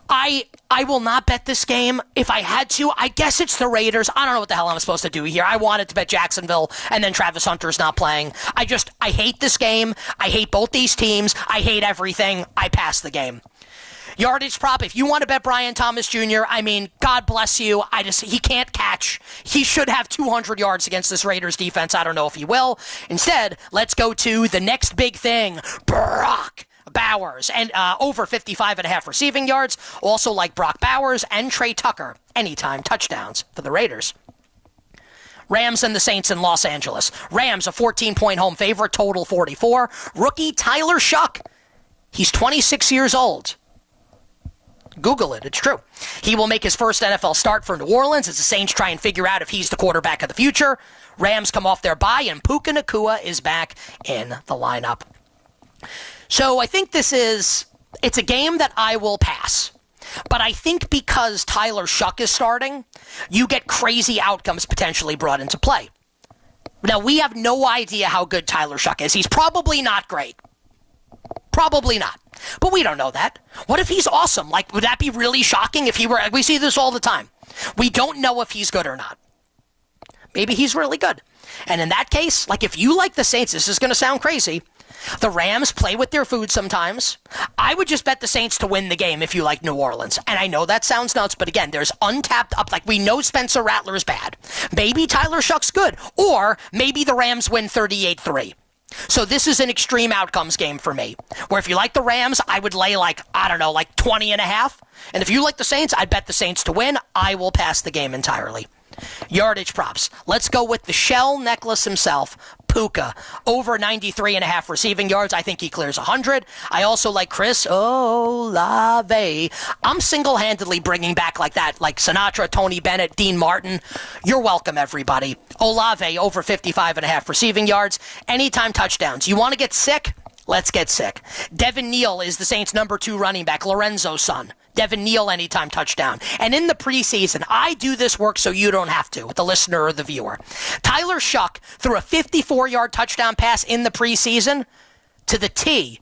Speaker 5: I will not bet this game. If I had to, I guess it's the Raiders. I don't know what the hell I'm supposed to do here. I wanted to bet Jacksonville, and then Travis Hunter's not playing. I hate this game. I hate both these teams. I hate everything. I pass the game. Yardage prop, if you want to bet Brian Thomas Jr., I mean, God bless you. He can't catch. He should have 200 yards against this Raiders defense. I don't know if he will. Instead, let's go to the next big thing, Brock Bowers, and over 55.5 receiving yards. Also like Brock Bowers and Trey Tucker. Anytime touchdowns for the Raiders. Rams and the Saints in Los Angeles. Rams, a 14-point home favorite, total 44. Rookie Tyler Shuck. He's 26 years old. Google it. It's true. He will make his first NFL start for New Orleans as the Saints try and figure out if he's the quarterback of the future. Rams come off their bye, and Puka Nacua is back in the lineup. So I think it's a game that I will pass. But I think because Tyler Shuck is starting, you get crazy outcomes potentially brought into play. Now, we have no idea how good Tyler Shuck is. He's probably not great. Probably not. But we don't know that. What if he's awesome? Like, would that be really shocking if he were? We see this all the time. We don't know if he's good or not. Maybe he's really good. And in that case, like if you like the Saints, this is going to sound crazy. The Rams play with their food sometimes. I would just bet the Saints to win the game if you like New Orleans. And I know that sounds nuts, but again, there's untapped up. Like we know Spencer Rattler is bad. Maybe Tyler Shuck's good. Or maybe the Rams win 38-3. So this is an extreme outcomes game for me, where if you like the Rams, I would lay like 20.5. And if you like the Saints, I'd bet the Saints to win. I will pass the game entirely. Yardage props. Let's go with the shell necklace himself, Puka. Over 93.5 receiving yards. I think he clears 100. I also like Chris Olave. I'm single-handedly bringing back like that, like Sinatra, Tony Bennett, Dean Martin. You're welcome, everybody. Olave over 55.5 receiving yards. Anytime touchdowns. You want to get sick? Let's get sick. Devin Neal is the Saints' number 2 running back, Lorenzo's son. Devin Neal anytime touchdown. And in the preseason, I do this work so you don't have to, the listener or the viewer. Tyler Shuck threw a 54-yard touchdown pass in the preseason to the T,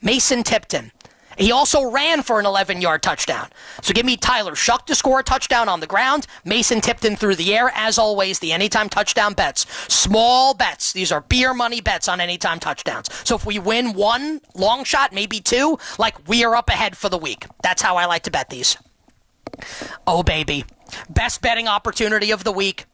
Speaker 5: Mason Tipton. He also ran for an 11-yard touchdown. So give me Tyler Shuck to score a touchdown on the ground, Mason Tipton through the air. As always, the anytime touchdown bets. Small bets. These are beer money bets on anytime touchdowns. So if we win 1 long shot, maybe 2, like we are up ahead for the week. That's how I like to bet these. Oh, baby. Best betting opportunity of the week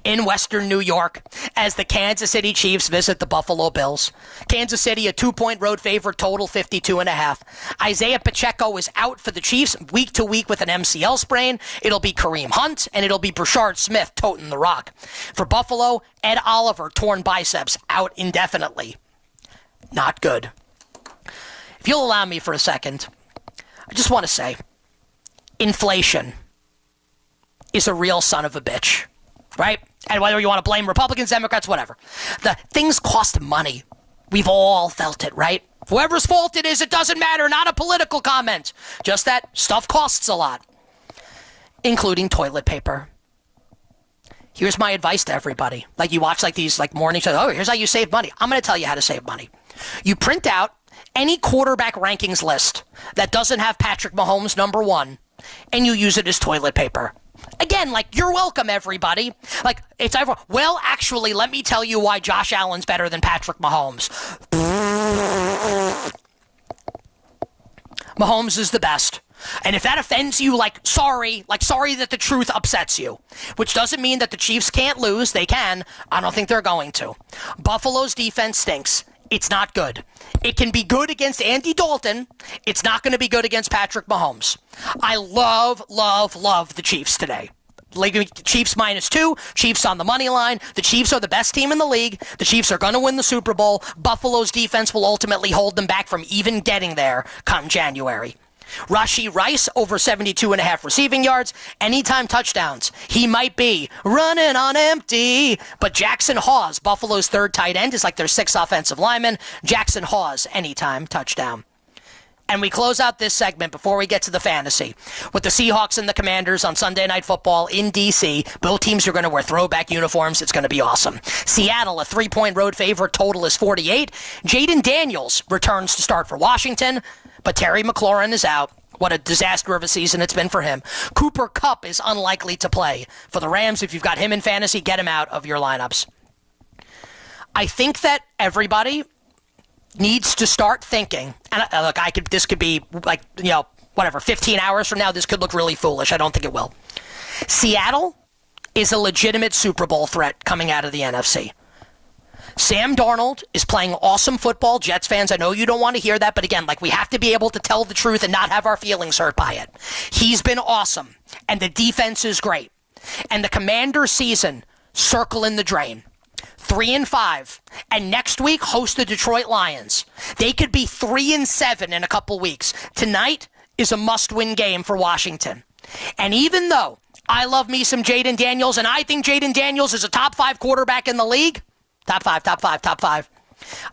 Speaker 5: in Western New York as the Kansas City Chiefs visit the Buffalo Bills. Kansas City, a 2-point road favorite, total 52.5. Isaiah Pacheco is out for the Chiefs week to week with an MCL sprain. It'll be Kareem Hunt, and it'll be Brashard Smith toting the rock. For Buffalo, Ed Oliver, torn biceps, out indefinitely. Not good. If you'll allow me for a second, I just want to say, inflation is a real son of a bitch. Right? And whether you want to blame Republicans, Democrats, whatever. The things cost money. We've all felt it, right? Whoever's fault it is, it doesn't matter. Not a political comment. Just that stuff costs a lot. Including toilet paper. Here's my advice to everybody. Like you watch like these like morning shows. Oh, here's how you save money. I'm going to tell you how to save money. You print out any quarterback rankings list that doesn't have Patrick Mahomes number 1, and you use it as toilet paper. Again, like, you're welcome, everybody. Like, it's ever. Well, actually, let me tell you why Josh Allen's better than Patrick Mahomes. Mahomes is the best. And if that offends you, sorry that the truth upsets you. Which doesn't mean that the Chiefs can't lose. They can. I don't think they're going to. Buffalo's defense stinks. It's not good. It can be good against Andy Dalton. It's not going to be good against Patrick Mahomes. I love the Chiefs today. Chiefs -2, Chiefs on the money line. The Chiefs are the best team in the league. The Chiefs are going to win the Super Bowl. Buffalo's defense will ultimately hold them back from even getting there come January. Rashee Rice, over 72.5 receiving yards. Anytime touchdowns. He might be running on empty. But Jackson Hawes, Buffalo's 3rd tight end, is like their 6th offensive lineman. Jackson Hawes, anytime touchdown. And we close out this segment before we get to the fantasy with the Seahawks and the Commanders on Sunday Night Football in D.C. Both teams are going to wear throwback uniforms. It's going to be awesome. Seattle, a 3-point road favorite. Total is 48. Jaden Daniels returns to start for Washington, but Terry McLaurin is out. What a disaster of a season it's been for him. Cooper Kupp is unlikely to play. For the Rams, if you've got him in fantasy, get him out of your lineups. I think that everybody needs to start thinking, and look, this could be 15 hours from now, this could look really foolish. I don't think it will. Seattle is a legitimate Super Bowl threat coming out of the NFC. Sam Darnold is playing awesome football. Jets fans, I know you don't want to hear that, but again, we have to be able to tell the truth and not have our feelings hurt by it. He's been awesome, and the defense is great. And the Commanders season, circle in the drain. 3-5, and next week host the Detroit Lions. They could be 3-7 in a couple weeks. Tonight is a must-win game for Washington. And even though I love me some Jaden Daniels, and I think Jaden Daniels is a top 5 quarterback in the league, top five,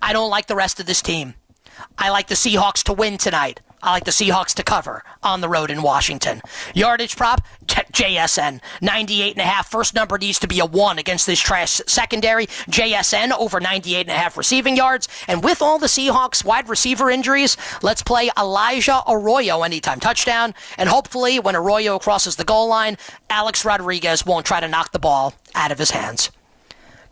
Speaker 5: I don't like the rest of this team. I like the Seahawks to win tonight. I like the Seahawks to cover on the road in Washington. Yardage prop, JSN, 98.5. First number needs to be a 1 against this trash secondary. JSN, over 98.5 receiving yards. And with all the Seahawks wide receiver injuries, let's play Elijah Arroyo anytime touchdown. And hopefully, when Arroyo crosses the goal line, Alex Rodriguez won't try to knock the ball out of his hands.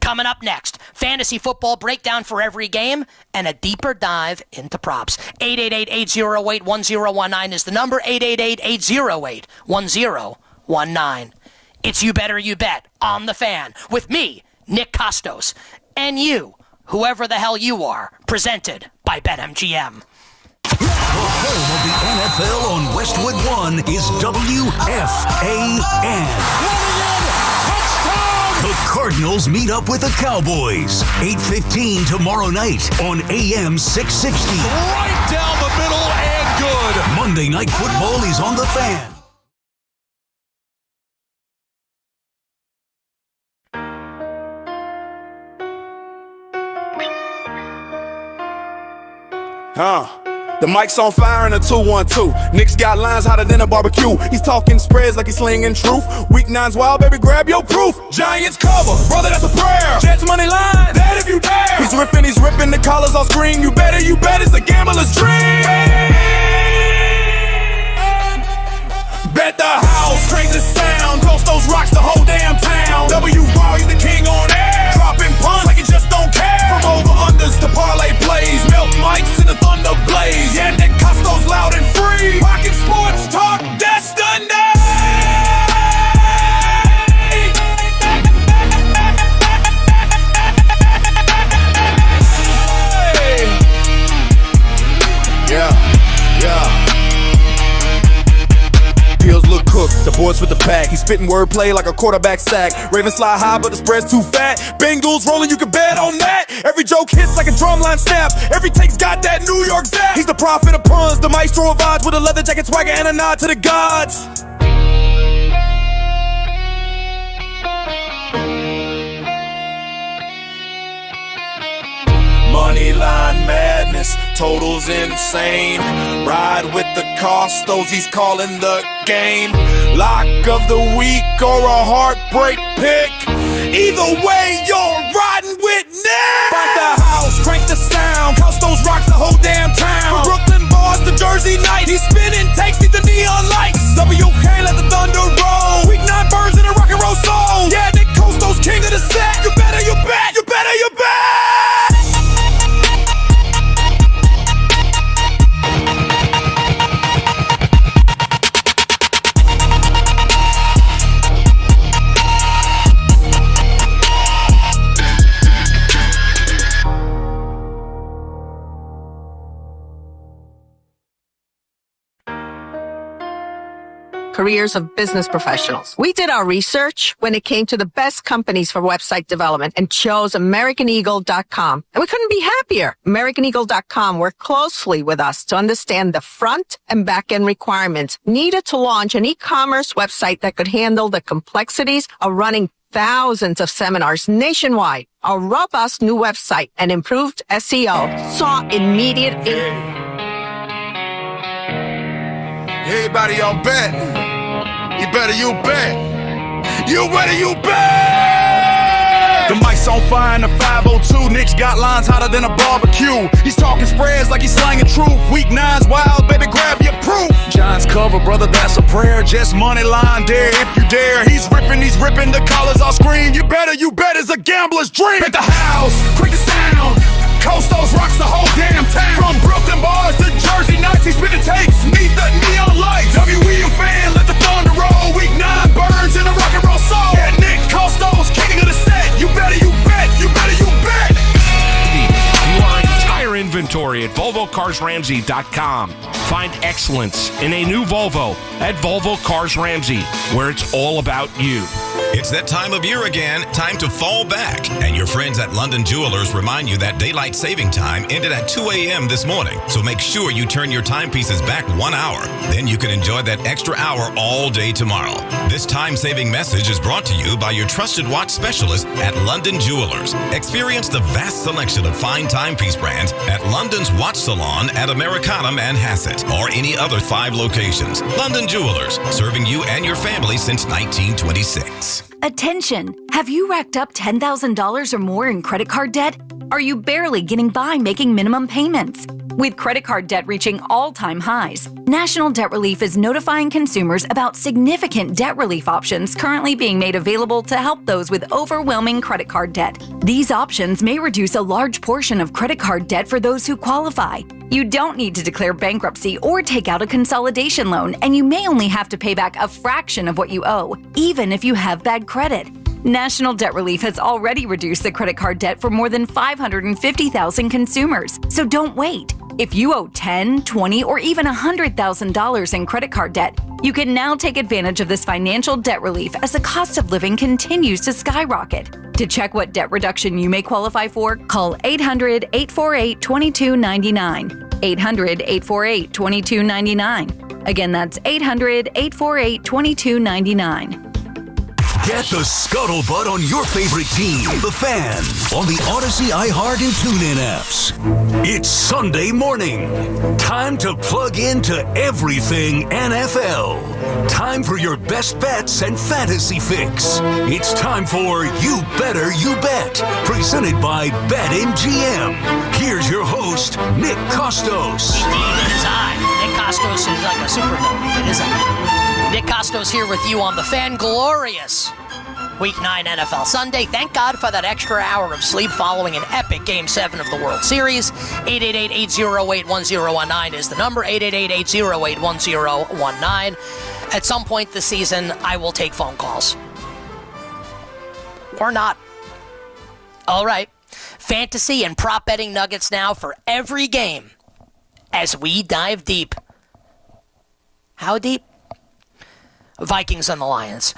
Speaker 5: Coming up next, fantasy football breakdown for every game and a deeper dive into props. 888-808-1019 is the number. 888-808-1019. It's You Better You Bet on the Fan with me, Nick Kostos, and you, whoever the hell you are, presented by BetMGM.
Speaker 4: The home of the NFL on Westwood One is WFAN. The Cardinals meet up with the Cowboys. 8:15 tomorrow night on AM 660.
Speaker 3: Right down the middle and good.
Speaker 4: Monday Night Football is on the Fan.
Speaker 6: The mic's on fire in a 2-1-2. Nick's got lines hotter than a barbecue. He's talking spreads like he's slinging truth. Week 9's wild, baby, grab your proof. Giants cover, brother, that's a prayer. Jets money line, that if you dare. He's ripping the collars off screen. You bet it's a gambler's dream. Bet the house, crank the sound. Kostos rocks the whole damn town. W-Raw, he's the king on air. Dropping puns like he just don't care. From over-unders to parlay plays. Melt mics in the thunder blaze. Yeah, Nick Kostos loud and free. Pocket sports talk destiny. Look cooked, the boys with the pack. He's spitting wordplay like a quarterback sack. Ravens fly high, but the spread's too fat. Bengals rolling, you can bet on that. Every joke hits like a drumline snap. Every take's got that New York zap. He's the prophet of puns, the maestro of odds, with a leather jacket swagger and a nod to the gods. Moneyline madness, totals insane. Ride with the Kostos, he's calling the game. Lock of the week or a heartbreak pick. Either way, you're riding with Nick. Fight the house, crank the sound. Kostos rocks the whole damn town. From Brooklyn bars to Jersey night, he's spinning, takes me to neon lights. WFAN, let the thunder roll. Week 9 birds in a rock and roll soul. Yeah, Nick Kostos, king of the set. You better, you bet, you better, you bet.
Speaker 7: Careers of business professionals. We did our research when it came to the best companies for website development and chose AmericanEagle.com. And we couldn't be happier. AmericanEagle.com worked closely with us to understand the front and back end requirements needed to launch an e-commerce website that could handle the complexities of running thousands of seminars nationwide. Our robust new website and improved SEO saw immediate impact.
Speaker 6: Everybody, y'all bet. You better, you bet. You better, you bet. The mic's on fire in the 502. Nick's got lines hotter than a barbecue. He's talking spreads like he's slanging truth. Week 9's wild, baby, grab your proof. Giants cover, brother, that's a prayer. Just money line there if you dare. He's ripping the collars off screen. You better, you bet, it's a gambler's dream. Bet the house, quick the sound. Kostos rocks the whole damn town. From Brooklyn bars to Jersey nights, he's spinning takes. Meet the neon lights. WFAN, let the thunder roll. Week 9 burns in a rock and roll soul. Yeah, Nick Kostos, king of the set. You better, you bet. You better, you bet.
Speaker 8: You are entire inventory at VolvoCarsRamsey.com. Find excellence in a new Volvo at Volvo Cars Ramsey, where it's all about you.
Speaker 9: It's that time of year again, time to fall back. And your friends at London Jewelers remind you that daylight saving time ended at 2 a.m. this morning. So make sure you turn your timepieces back 1 hour. Then you can enjoy that extra hour all day tomorrow. This time-saving message is brought to you by your trusted watch specialist at London Jewelers. Experience the vast selection of fine timepiece brands at London's Watch Salon at Americana Manhasset or any other 5 locations. London Jewelers, serving you and your family since 1926.
Speaker 10: Attention! Have you racked up $10,000 or more in credit card debt? Are you barely getting by making minimum payments? With credit card debt reaching all-time highs, National Debt Relief is notifying consumers about significant debt relief options currently being made available to help those with overwhelming credit card debt. These options may reduce a large portion of credit card debt for those who qualify. You don't need to declare bankruptcy or take out a consolidation loan, and you may only have to pay back a fraction of what you owe, even if you have bad credit. National Debt Relief has already reduced the credit card debt for more than 550,000 consumers, so don't wait. If you owe $10,000, $20,000, or even $100,000 in credit card debt, You can now take advantage of this financial debt relief as the cost of living continues to skyrocket. To check what debt reduction you may qualify for, call 800-848-2299. 800-848-2299. Again, that's 800-848-2299.
Speaker 4: Get the scuttlebutt on your favorite team, the Fan, on the Odyssey, iHeart, and TuneIn apps. It's Sunday morning. Time to plug into everything NFL. Time for your best bets and fantasy fix. It's time for You Better You Bet, presented by BetMGM. Here's your host, Nick Kostos.
Speaker 5: Indeed, it is I. Nick Kostos is like a supervillain. It is I. Nick Kostos here with you on the Fan. Glorious Week 9 NFL Sunday. Thank God for that extra hour of sleep following an epic Game 7 of the World Series. 888-808-1019 is the number. 888-808-1019. At some point this season, I will take phone calls. Or not. All right. Fantasy and prop betting nuggets now for every game as we dive deep. How deep? Vikings and the Lions.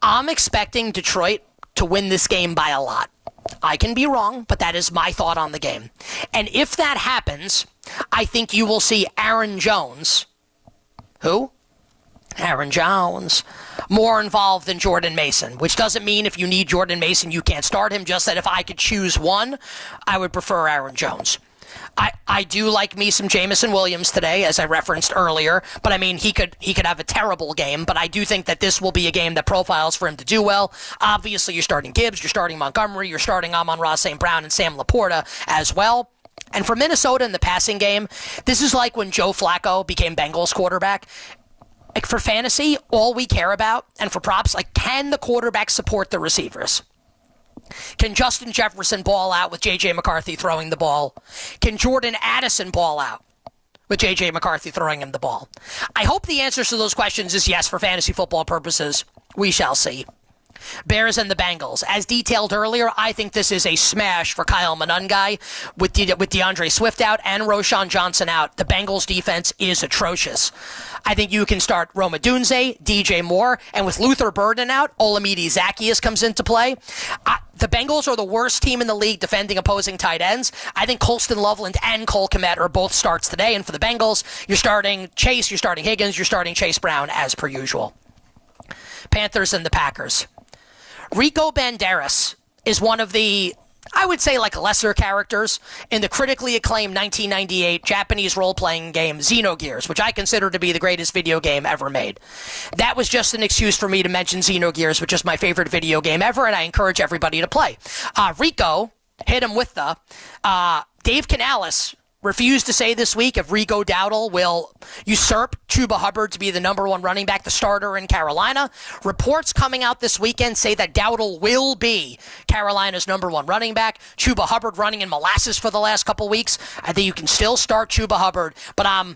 Speaker 5: I'm expecting Detroit to win this game by a lot. I can be wrong, but that is my thought on the game. And if that happens, I think you will see Aaron Jones. Who? Aaron Jones. More involved than Jordan Mason, which doesn't mean if you need Jordan Mason, you can't start him. Just that if I could choose one, I would prefer Aaron Jones. I do like me some Jamison Williams today, as I referenced earlier, but I mean, he could have a terrible game, but I do think that this will be a game that profiles for him to do well. Obviously, you're starting Gibbs, you're starting Montgomery, you're starting Amon-Ra St. Brown and Sam Laporta as well. And for Minnesota in the passing game, this is like when Joe Flacco became Bengals quarterback. Like for fantasy, all we care about, and for props, like can the quarterback support the receivers? Can Justin Jefferson ball out with J.J. McCarthy throwing the ball? Can Jordan Addison ball out with J.J. McCarthy throwing him the ball? I hope the answers to those questions is yes for fantasy football purposes. We shall see. Bears and the Bengals. As detailed earlier, I think this is a smash for Kyle Monangai with DeAndre Swift out and Roschon Johnson out. The Bengals defense is atrocious. I think you can start Rome Odunze, DJ Moore, and with Luther Burden out, Olamide Zaccheaus comes into play. The Bengals are the worst team in the league defending opposing tight ends. I think Colston Loveland and Cole Kmet are both starts today. And for the Bengals, you're starting Chase, you're starting Higgins, you're starting Chase Brown as per usual. Panthers and the Packers. Rico Banderas is one of the, I would say, like lesser characters in the critically acclaimed 1998 Japanese role-playing game Xenogears, which I consider to be the greatest video game ever made. That was just an excuse for me to mention Xenogears, which is my favorite video game ever, and I encourage everybody to play. Rico hit him with the Dave Canales refused to say this week if Rico Dowdle will usurp Chuba Hubbard to be the number one running back, the starter in Carolina. Reports coming out this weekend say that Dowdle will be Carolina's number one running back. Chuba Hubbard running in molasses for the last couple weeks. I think you can still start Chuba Hubbard, but I'm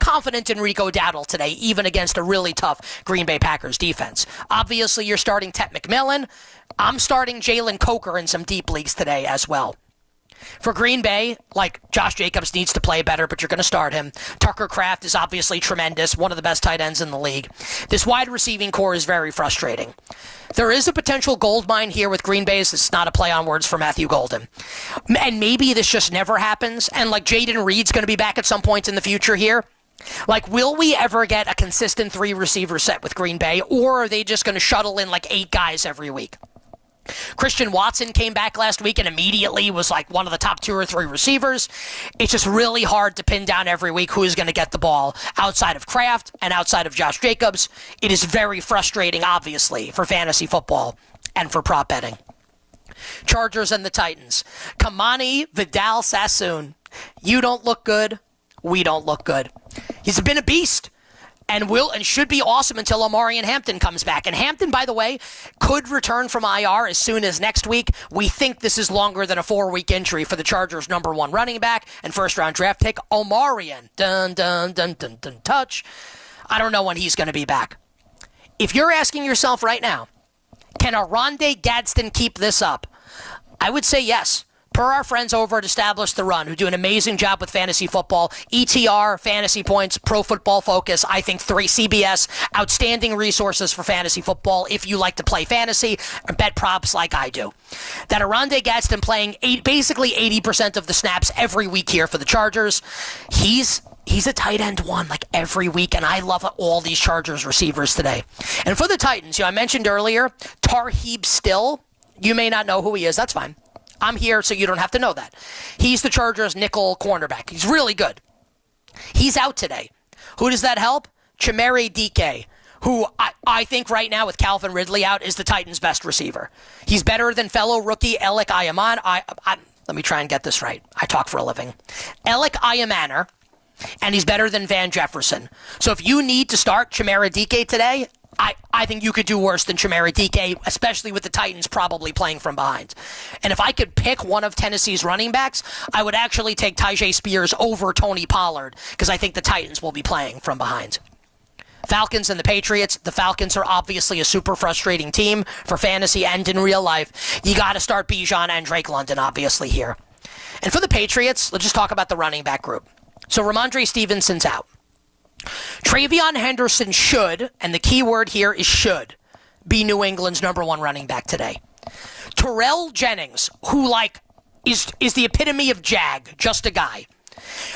Speaker 5: confident in Rico Dowdle today, even against a really tough Green Bay Packers defense. Obviously, you're starting Tet McMillan. I'm starting Jalen Coker in some deep leagues today as well. For Green Bay, like Josh Jacobs needs to play better, but you're going to start him. Tucker Kraft is obviously tremendous, one of the best tight ends in the league. This wide receiving core is very frustrating. There is a potential gold mine here with Green Bay. This is not a play on words for Matthew Golden. And maybe this just never happens. And like Jaden Reed's going to be back at some point in the future here. Like, will we ever get a consistent 3 receiver set with Green Bay, or are they just going to shuttle in like 8 guys every week? Christian Watson came back last week and immediately was like one of the top 2 or 3 receivers. It's just really hard to pin down every week who is going to get the ball outside of Kraft and outside of Josh Jacobs. It is very frustrating, obviously, for fantasy football and for prop betting. Chargers and the Titans. Kamani Vidal-Sassoon. You don't look good. We don't look good. He's been a beast. And will and should be awesome until Omarion Hampton comes back. And Hampton, by the way, could return from IR as soon as next week. We think this is longer than a 4-week injury for the Chargers' number 1 running back and first-round draft pick, Omarion. Dun, dun, dun, dun, dun, touch. I don't know when he's going to be back. If you're asking yourself right now, can Arondé Gadsden keep this up? I would say yes. Per our friends over at Establish the Run, who do an amazing job with fantasy football, ETR, Fantasy Points, Pro Football Focus, I think 3 CBS, outstanding resources for fantasy football if you like to play fantasy and bet props like I do. That Arondé Gadsden playing basically 80% of the snaps every week here for the Chargers. He's a tight end one like every week, and I love all these Chargers receivers today. And for the Titans, I mentioned earlier, Tarheeb Still. You may not know who he is. That's fine. I'm here so you don't have to know that. He's the Chargers' nickel cornerback. He's really good. He's out today. Who does that help? Chimere Dike, who I think right now with Calvin Ridley out is the Titans' best receiver. He's better than fellow rookie Elik Ayaman. Let me try and get this right. I talk for a living. Elik Ayamaner, and he's better than Van Jefferson. So if you need to start Chimere Dike today, I think you could do worse than Chimere Dike, especially with the Titans probably playing from behind. And if I could pick one of Tennessee's running backs, I would actually take Tyjae Spears over Tony Pollard because I think the Titans will be playing from behind. Falcons and the Patriots. The Falcons are obviously a super frustrating team for fantasy and in real life. You got to start Bijan and Drake London, obviously, here. And for the Patriots, let's just talk about the running back group. So Ramondre Stevenson's out. Travion Henderson should, and the key word here is should, be New England's number one running back today. Terrell Jennings, who, is the epitome of Jag, just a guy.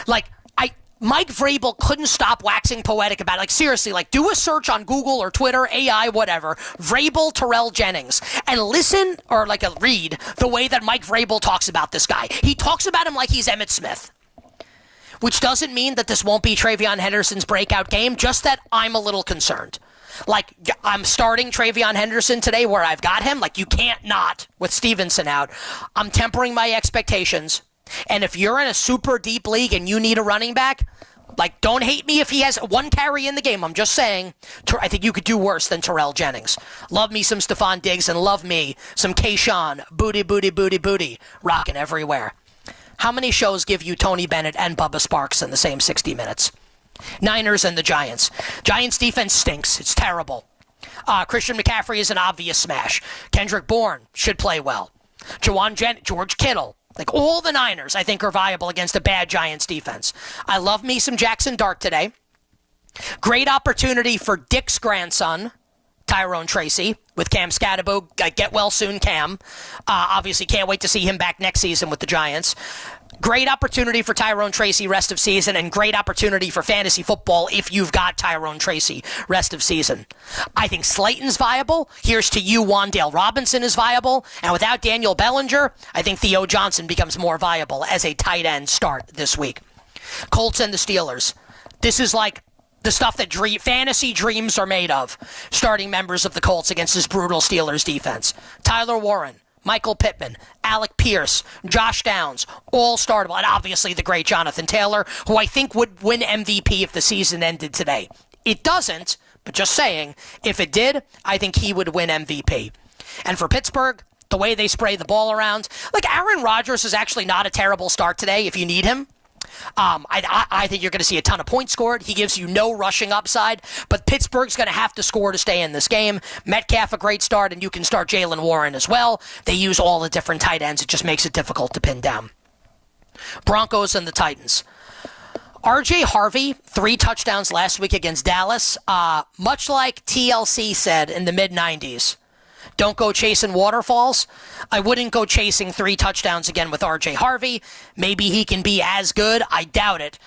Speaker 5: Mike Vrabel couldn't stop waxing poetic about it. Seriously, do a search on Google or Twitter, AI, whatever, Vrabel Terrell Jennings, and listen, or read, the way that Mike Vrabel talks about this guy. He talks about him like he's Emmitt Smith. Which doesn't mean that this won't be Travion Henderson's breakout game, just that I'm a little concerned. I'm starting Travion Henderson today where I've got him. You can't not with Stevenson out. I'm tempering my expectations. And if you're in a super deep league and you need a running back, don't hate me if he has one carry in the game. I'm just saying, I think you could do worse than Terrell Jennings. Love me some Stephon Diggs and love me some Kayshawn. Booty, booty, booty, booty. Rocking everywhere. How many shows give you Tony Bennett and Bubba Sparks in the same 60 minutes? Niners and the Giants. Giants defense stinks. It's terrible. Christian McCaffrey is an obvious smash. Kendrick Bourne should play well. George Kittle. All the Niners, I think, are viable against a bad Giants defense. I love me some Jackson Dart today. Great opportunity for Dick's grandson, Tyrone Tracy, with Cam Scatterbo. Get well soon, Cam. Obviously, can't wait to see him back next season with the Giants. Great opportunity for Tyrone Tracy rest of season, and great opportunity for fantasy football if you've got Tyrone Tracy rest of season. I think Slayton's viable. Here's to you, Wan'Dale Robinson is viable. And without Daniel Bellinger, I think Theo Johnson becomes more viable as a tight end start this week. Colts and the Steelers. This is the stuff that fantasy dreams are made of. Starting members of the Colts against this brutal Steelers defense. Tyler Warren, Michael Pittman, Alec Pierce, Josh Downs, all startable. And obviously the great Jonathan Taylor, who I think would win MVP if the season ended today. It doesn't, but just saying, if it did, I think he would win MVP. And for Pittsburgh, the way they spray the ball around, Aaron Rodgers is actually not a terrible start today if you need him. I think you're going to see a ton of points scored. He gives you no rushing upside, but Pittsburgh's going to have to score to stay in this game. Metcalf, a great start, and you can start Jaylen Warren as well. They use all the different tight ends. It just makes it difficult to pin down. Broncos and the Titans. R.J. Harvey, 3 touchdowns last week against Dallas. Much like TLC said in the mid-90s, don't go chasing waterfalls. I wouldn't go chasing 3 touchdowns again with R.J. Harvey. Maybe he can be as good. I doubt it.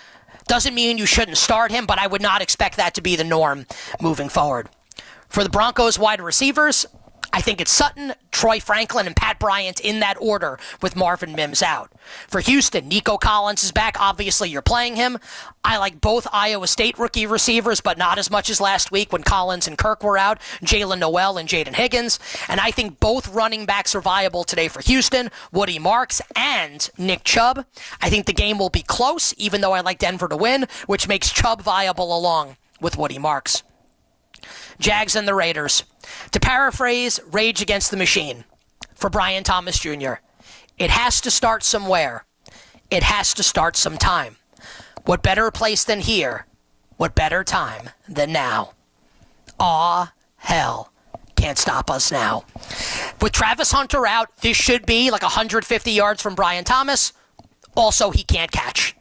Speaker 5: Doesn't mean you shouldn't start him, but I would not expect that to be the norm moving forward. For the Broncos wide receivers, I think it's Sutton, Troy Franklin, and Pat Bryant in that order with Marvin Mims out. For Houston, Nico Collins is back. Obviously, you're playing him. I like both Iowa State rookie receivers, but not as much as last week when Collins and Kirk were out, Jalen Noel and Jaden Higgins. And I think both running backs are viable today for Houston, Woody Marks and Nick Chubb. I think the game will be close, even though I like Denver to win, which makes Chubb viable along with Woody Marks. Jags and the Raiders. To paraphrase Rage Against the Machine for Brian Thomas Jr., it has to start somewhere. It has to start sometime. What better place than here? What better time than now? Aw, hell. Can't stop us now. With Travis Hunter out, this should be like 150 yards from Brian Thomas. Also, he can't catch.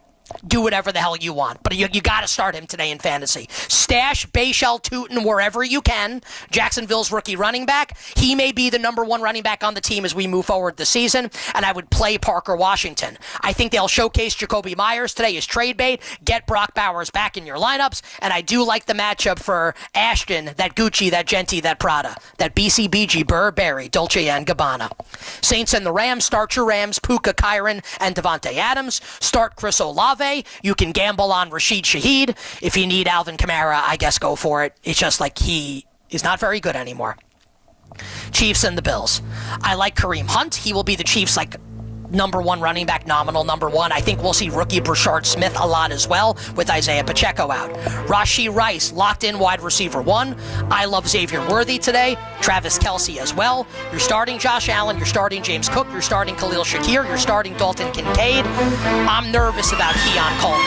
Speaker 5: Do whatever the hell you want, but you got to start him today in fantasy. Stash Bashal Tootin wherever you can. Jacksonville's rookie running back. He may be the number one running back on the team as we move forward this season, and I would play Parker Washington. I think they'll showcase Jacoby Myers today as trade bait, get Brock Bowers back in your lineups, and I do like the matchup for Ashton, that Gucci, that Genti, that Prada, that BCBG, Burberry, Dolce & Gabbana. Saints and the Rams. Start your Rams, Puka, Kyron, and Devontae Adams. Start Chris Olave. You can gamble on Rashid Shaheed. If you need Alvin Kamara, I guess go for it. It's just like he is not very good anymore. Chiefs and the Bills. I like Kareem Hunt. He will be the Chiefs' number one running back, nominal number one. I think we'll see rookie Brashard Smith a lot as well with Isaiah Pacheco out. Rashee Rice, locked in wide receiver 1. I love Xavier Worthy today. Travis Kelce as well. You're starting Josh Allen. You're starting James Cook. You're starting Khalil Shakir. You're starting Dalton Kincaid. I'm nervous about Keon Coleman.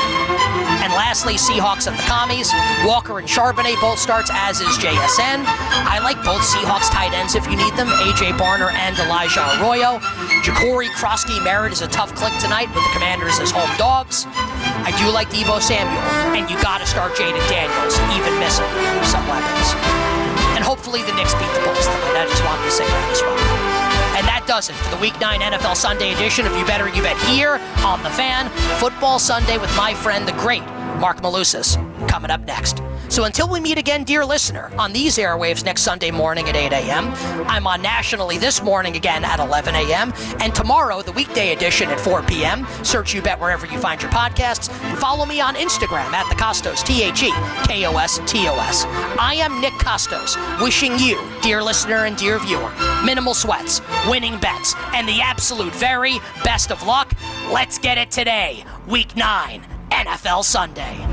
Speaker 5: And lastly, Seahawks and the Commies. Walker and Charbonnet both starts, as is JSN. I like both Seahawks tight ends if you need them. A.J. Barner and Elijah Arroyo. Ja'Cory Krosky Merritt is a tough click tonight with the Commanders as home dogs. I do like Deebo Samuel, and you got to start Jaden Daniels, even missing some weapons. And hopefully the Knicks beat the Bulls tonight. I just wanted to say that as well. And that does it for the Week 9 NFL Sunday edition of You Better You Bet here on The Fan. Football Sunday with my friend, the great Mark Malusis, coming up next. So until we meet again, dear listener, on these airwaves next Sunday morning at 8 a.m., I'm on nationally this morning again at 11 a.m., and tomorrow, the weekday edition at 4 p.m. Search You Bet wherever you find your podcasts, and follow me on Instagram at the Kostos, TheKostos. I am Nick Kostos, wishing you, dear listener and dear viewer, minimal sweats, winning bets, and the absolute very best of luck. Let's get it today, Week 9, NFL Sunday.